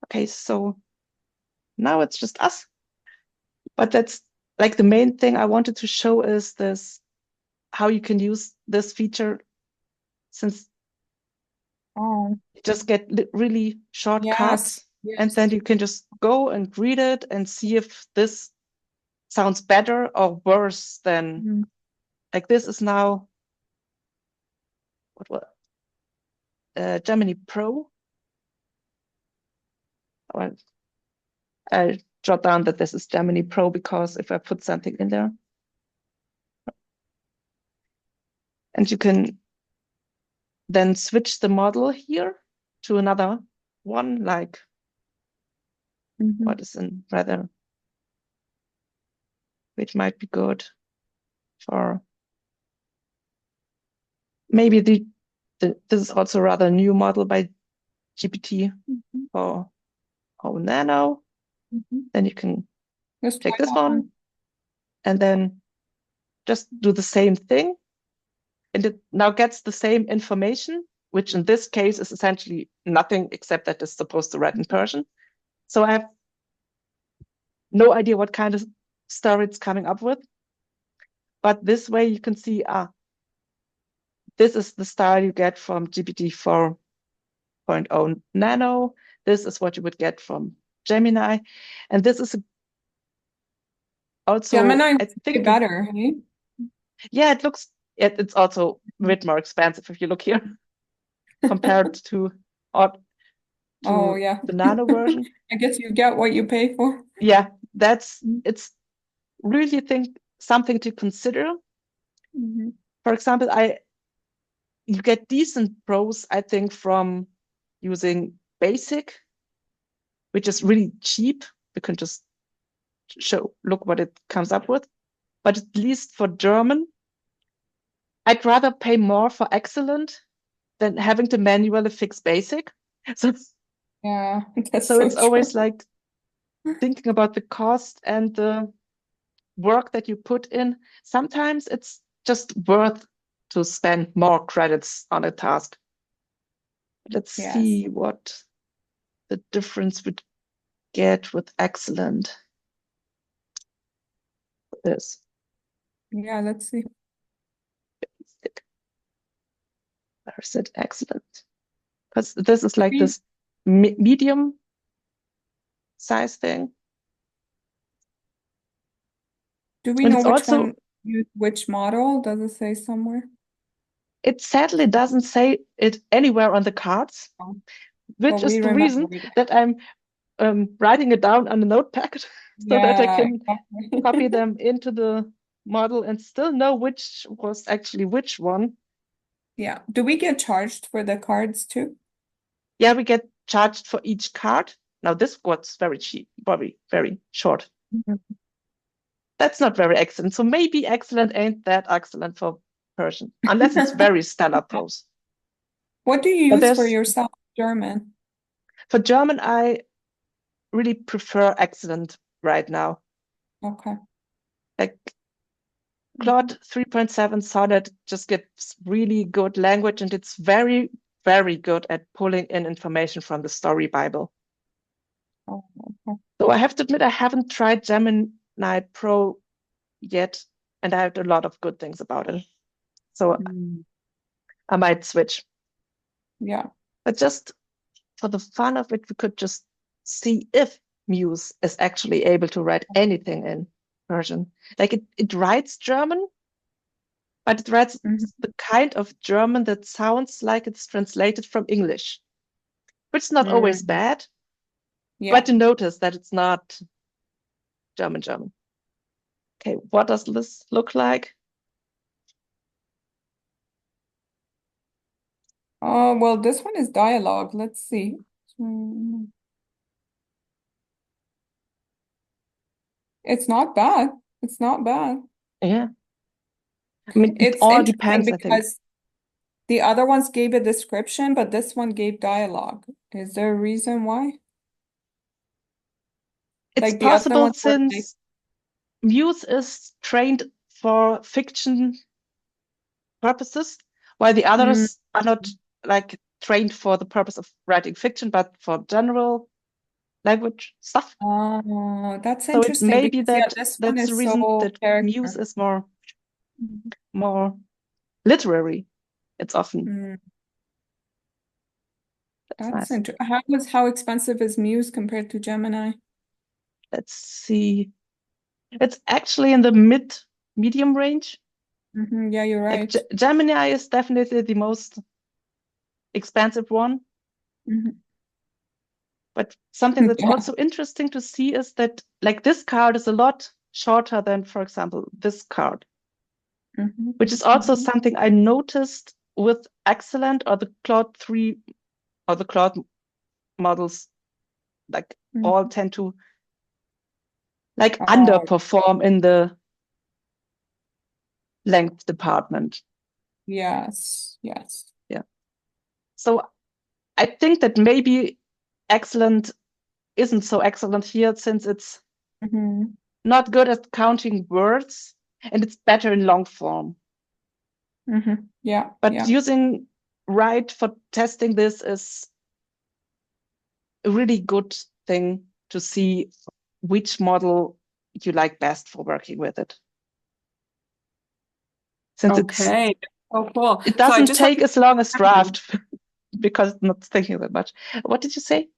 Okay, so now it's just us. But that's like the main thing I wanted to show is this, how you can use this feature, since Oh, you just get really short yes. cards, and Yes. then you can just go and read it and see if this sounds better or worse than, Mhm. like this is now, Gemini Pro. Well, I'll jot down that this is Gemini Pro because if I put something in there. And you can then switch the model here to another one, like Mhm. what is in rather, which might be good for maybe this is also a rather new model by GPT Mhm. or Nano. Mhm. Then you can Let's try take this that one and then just do the same thing. and it now gets the same information, which in this case is essentially nothing except that it's supposed to write in Persian. So I have no idea what kind of story it's coming up with. But this way you can see, this is the style you get from GPT 4.0 Nano. This is what you would get from Gemini. And this is also, Gemini I is think, better, hey? yeah, it's also a bit more expensive if you look here compared to Oh, yeah. the Nano version. I guess you get what you pay for. Yeah, it's really something to consider. Mhm. For example, you get decent pros, I think, from using Basic, which is really cheap. You can just look what it comes up with. But at least for German, I'd rather pay more for Excellent than having to manually fix Basic. So Yeah, that's so so it's always true. like thinking about the cost and the work that you put in. Sometimes it's just worth to spend more credits on a task. Let's Yes. see what the difference would get with Excellent. This. Yeah, let's see. Where is it? Excellent. Because this is like We- this medium size thing. Do we And know it's which also, one used which model? Does it say somewhere? it sadly doesn't say it anywhere on the cards, Oh. which But is we the reason remember it. that I'm writing it down on a notepad so that I Yeah, can exactly. copy them into the model and still know which was actually which one. Yeah. Do we get charged for the cards too? Yeah, we get charged for each card. Now this was very cheap, very, very short. That's not very excellent. So maybe Excellent ain't that excellent for Persian, unless it's very stellar prose. What do you But use for there's, yourself, German? for German, I really prefer Excellent right now. Okay. Like Claude 3.7 Sonnet just gets really good language, and it's very, very good at pulling in information from the story Bible. Oh, okay. So I have to admit, I haven't tried Gemini Pro yet, and I heard a lot of good things about it. So I might switch. Yeah. But just for the fun of it, we could just see if Muse is actually able to write anything in Persian. Like it writes German, but it writes the kind of German that sounds like it's translated from English, which is not always bad, Yeah. but you notice that it's not German. Okay, what does this look like? Oh, well, this one is dialogue. Let's see. It's not bad. It's not bad. Yeah. I mean, it It's all interesting depends, I think. because the other ones gave a description, but this one gave dialogue. Is there a reason why? It's Like the other possible ones were like, since Muse is trained for fiction purposes, while the others are not like trained for the purpose of writing fiction, but for general language stuff. oh, that's So it interesting may be because yeah, that this one that's the is reason so that Muse character. is more literary. It's often Mm, that's that's nice. interesting. How expensive is Muse compared to Gemini? Let's see. It's actually in the medium range. Yeah, you're Like right. Gemini is definitely the most expensive one. But something that's Yeah. also interesting to see is that like this card is a lot shorter than, for example, this card, which is also something I noticed with Excellent or the Claude 3 or the Claude models, like all tend to like Oh, underperform in the length department. yes. Yeah. So I think that maybe Excellent isn't so excellent here since it's not good at counting words and it's better in long form. Yeah, But yeah. using Write for testing this is a really good thing to see which model you like best for working with it. Since Okay. Oh, cool. it So I doesn't just have take as long as draft because it's not thinking that much. What did you say?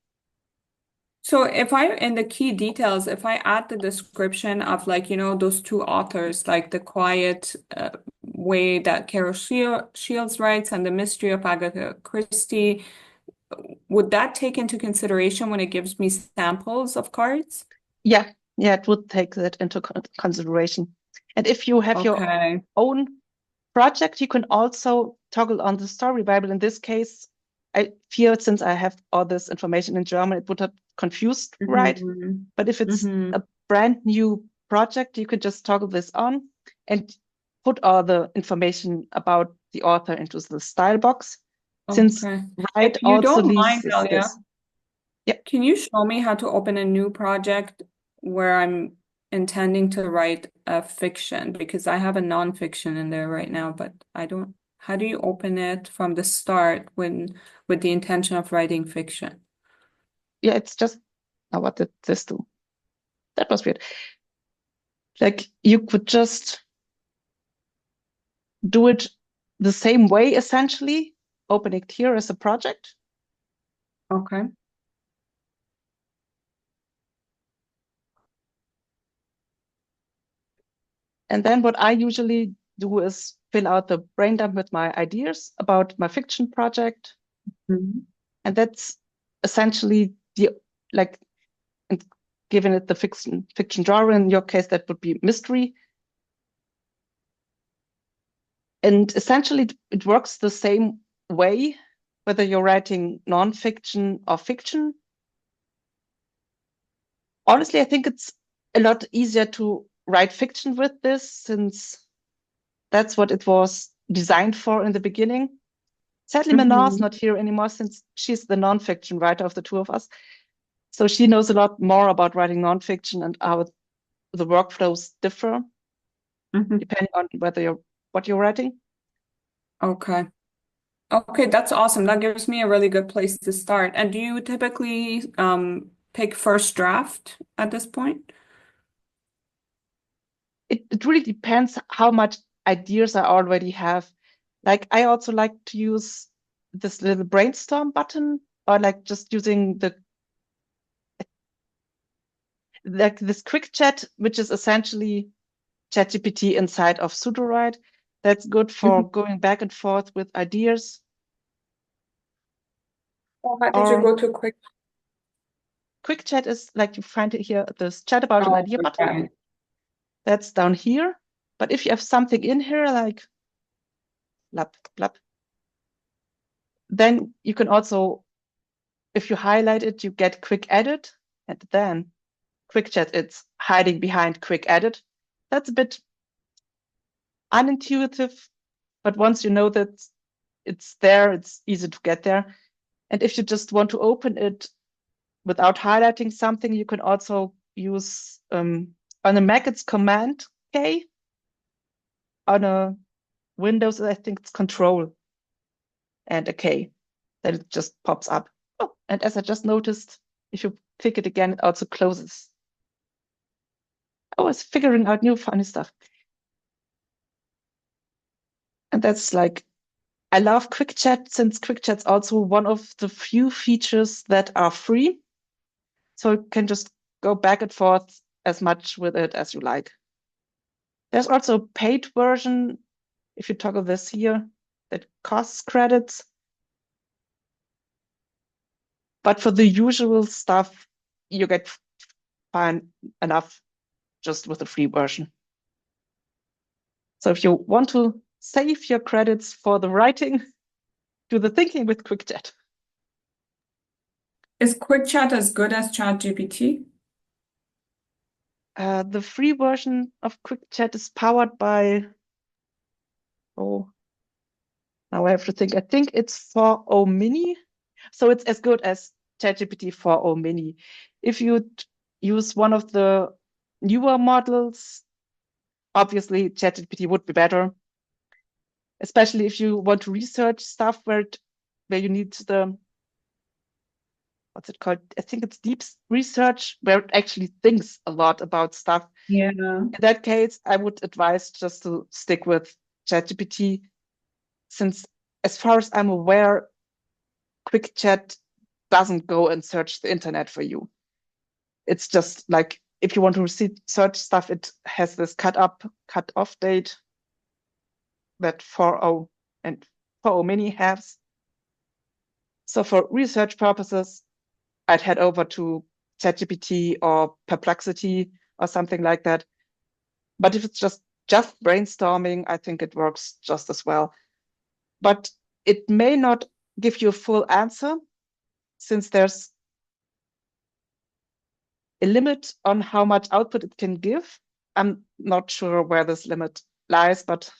So if I, in the key details, if I add the description of like, those two authors, like the quiet way that Carol Shields writes and the mystery of Agatha Christie, would that take into consideration when it gives me samples of cards? Yeah, it would take that into consideration. And if you have your Okay. own project, you can also toggle on the story Bible. In this case, I fear since I have all this information in German, it would have confused, right? Mhm. But if it's Mhm. a brand new project, you could just toggle this on and put all the information about the author into the style box. Since Okay. Write If you also don't mind, lists Dahlia, this. Yeah. can you show me how to open a new project where I'm intending to write a fiction? Because I have a nonfiction in there right now, but I don't. How do you open it from the start with the intention of writing fiction? Yeah, it's just, now what did this do? That was weird. Like you could just do it the same way, essentially, open it here as a project. Okay. And then what I usually do is fill out the brain dump with my ideas about my fiction project. Mhm. And that's essentially like, and given it the fiction genre, in your case, that would be mystery. And essentially it works the same way, whether you're writing nonfiction or fiction. Honestly, I think it's a lot easier to write fiction with this, since that's what it was designed for in the beginning. Sadly, Manon's Mhm. not here anymore since she's the nonfiction writer of the two of us. So she knows a lot more about writing nonfiction and how the workflows differ Mhm. depending on what you're writing. Okay. Okay, that's awesome. That gives me a really good place to start. And do you typically pick first draft at this point? It really depends how much ideas I already have. Like I also like to use this little brainstorm button, or like just using this quick chat, which is essentially ChatGPT inside of Sudowrite. That's good for going back and forth with ideas. Oh, how did you Or go to quick? quick chat is like you find it here, this chat about an Oh, idea button. okay. That's down here. But if you have something in here like blab, blab, then you can also, if you highlight it, you get quick edit, and then quick chat, it's hiding behind quick edit. That's a bit unintuitive, but once you know that it's there, it's easy to get there. And if you just want to open it without highlighting something, you can also use, on a Mac, it's Command K. On a Windows, I think it's Control and a K. Then it just pops up. Oh, and as I just noticed, if you click it again, it also closes. I was figuring out new funny stuff. And that's like, I love Quick Chat since Quick Chat's also one of the few features that are free. So you can just go back and forth as much with it as you like. There's also a paid version, if you toggle this here, that costs credits. But for the usual stuff, you get fine enough just with the free version. So if you want to save your credits for the writing, do the thinking with Quick Chat. Is quick chat as good as ChatGPT? The free version of Quick Chat is powered by, oh, now I have to think. I think it's 4.0 Mini. So it's as good as ChatGPT 4.0 Mini. If you use one of the newer models, obviously ChatGPT would be better. especially if you want to research stuff where you need the, what's it called? I think it's deep research where it actually thinks a lot about stuff. Yeah. In that case, I would advise just to stick with ChatGPT, since as far as I'm aware, Quick Chat doesn't go and search the internet for you. It's just like, if you want to search stuff, it has this cut off date that 4.0 and 4.0 mini has. So for research purposes, I'd head over to ChatGPT or Perplexity or something like that. But if it's just brainstorming, I think it works just as well. But it may not give you a full answer, since there's a limit on how much output it can give. I'm not sure where this limit lies, but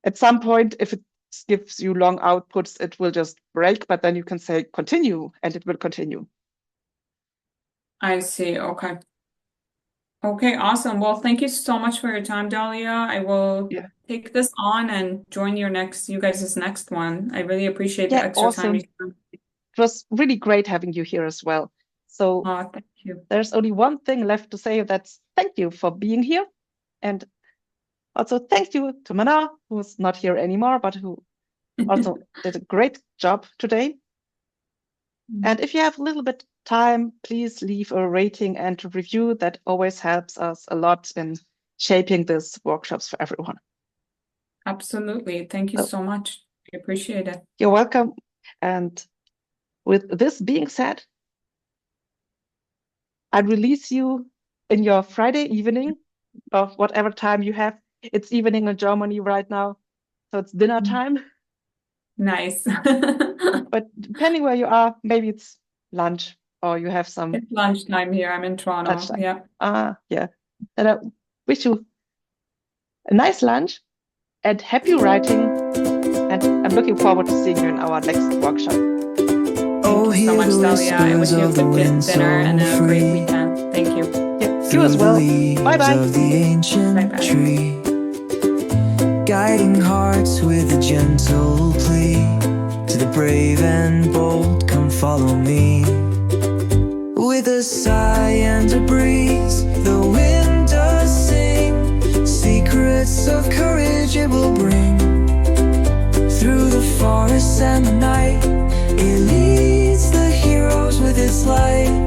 at some point, if it gives you long outputs, it will just break, but then you can say continue and it will continue. I see. Okay. Okay, awesome. Well, thank you so much for your time, Dahlia. I will take this on and join you guys' next one. I really appreciate the extra time you spent. It was really great having you here as well. So Thank you. there's only one thing left to say, that's thank you for being here. And also thank you to Manon, who's not here anymore, but who also did a great job today. And if you have a little bit time, please leave a rating and a review. That always helps us a lot in shaping these workshops for everyone. Absolutely. Thank you so much. I appreciate it. You're welcome. And with this being said, I'll release you in your Friday evening of whatever time you have. It's evening in Germany right now, so it's dinner time. Nice. But depending where you are, maybe it's lunch or you have some. It's lunchtime here. I'm in Toronto. Lunchtime. Yeah. Yeah. And I wish you a nice lunch and happy writing. And I'm looking forward to seeing you in our next workshop. Thank you so much, Dahlia. I wish you a good dinner and a great weekend. Thank you. Yeah, you as well. Bye-bye. Bye-bye. Guiding hearts with a gentle plea to the brave and bold, come follow me. With a sigh and a breeze, the wind does sing. Secrets of courage it will bring. Through the forests and the night, it leads the heroes with its light.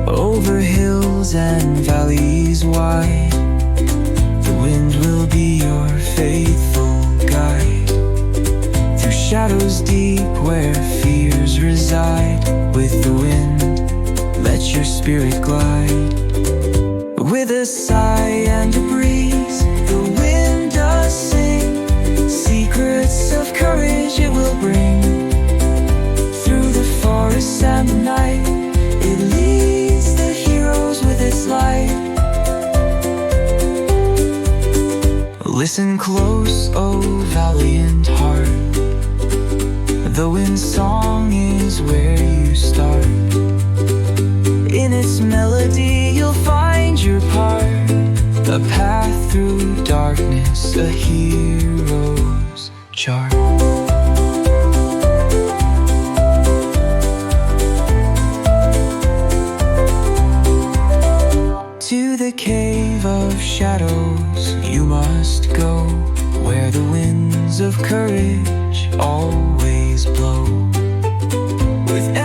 Over hills and valleys wide, the wind will be your faithful guide. Through shadows deep where fears reside, with the wind, let your spirit glide. With a sigh and a breeze, the wind does sing. Secrets of courage it will bring. Through the forests and the night, it leads the heroes with its light. Listen close, oh valiant heart. The wind's song is where you start. In its melody you'll find your part. A path through darkness, a hero's chart. To the cave of shadows you must go, where the winds of courage always blow. With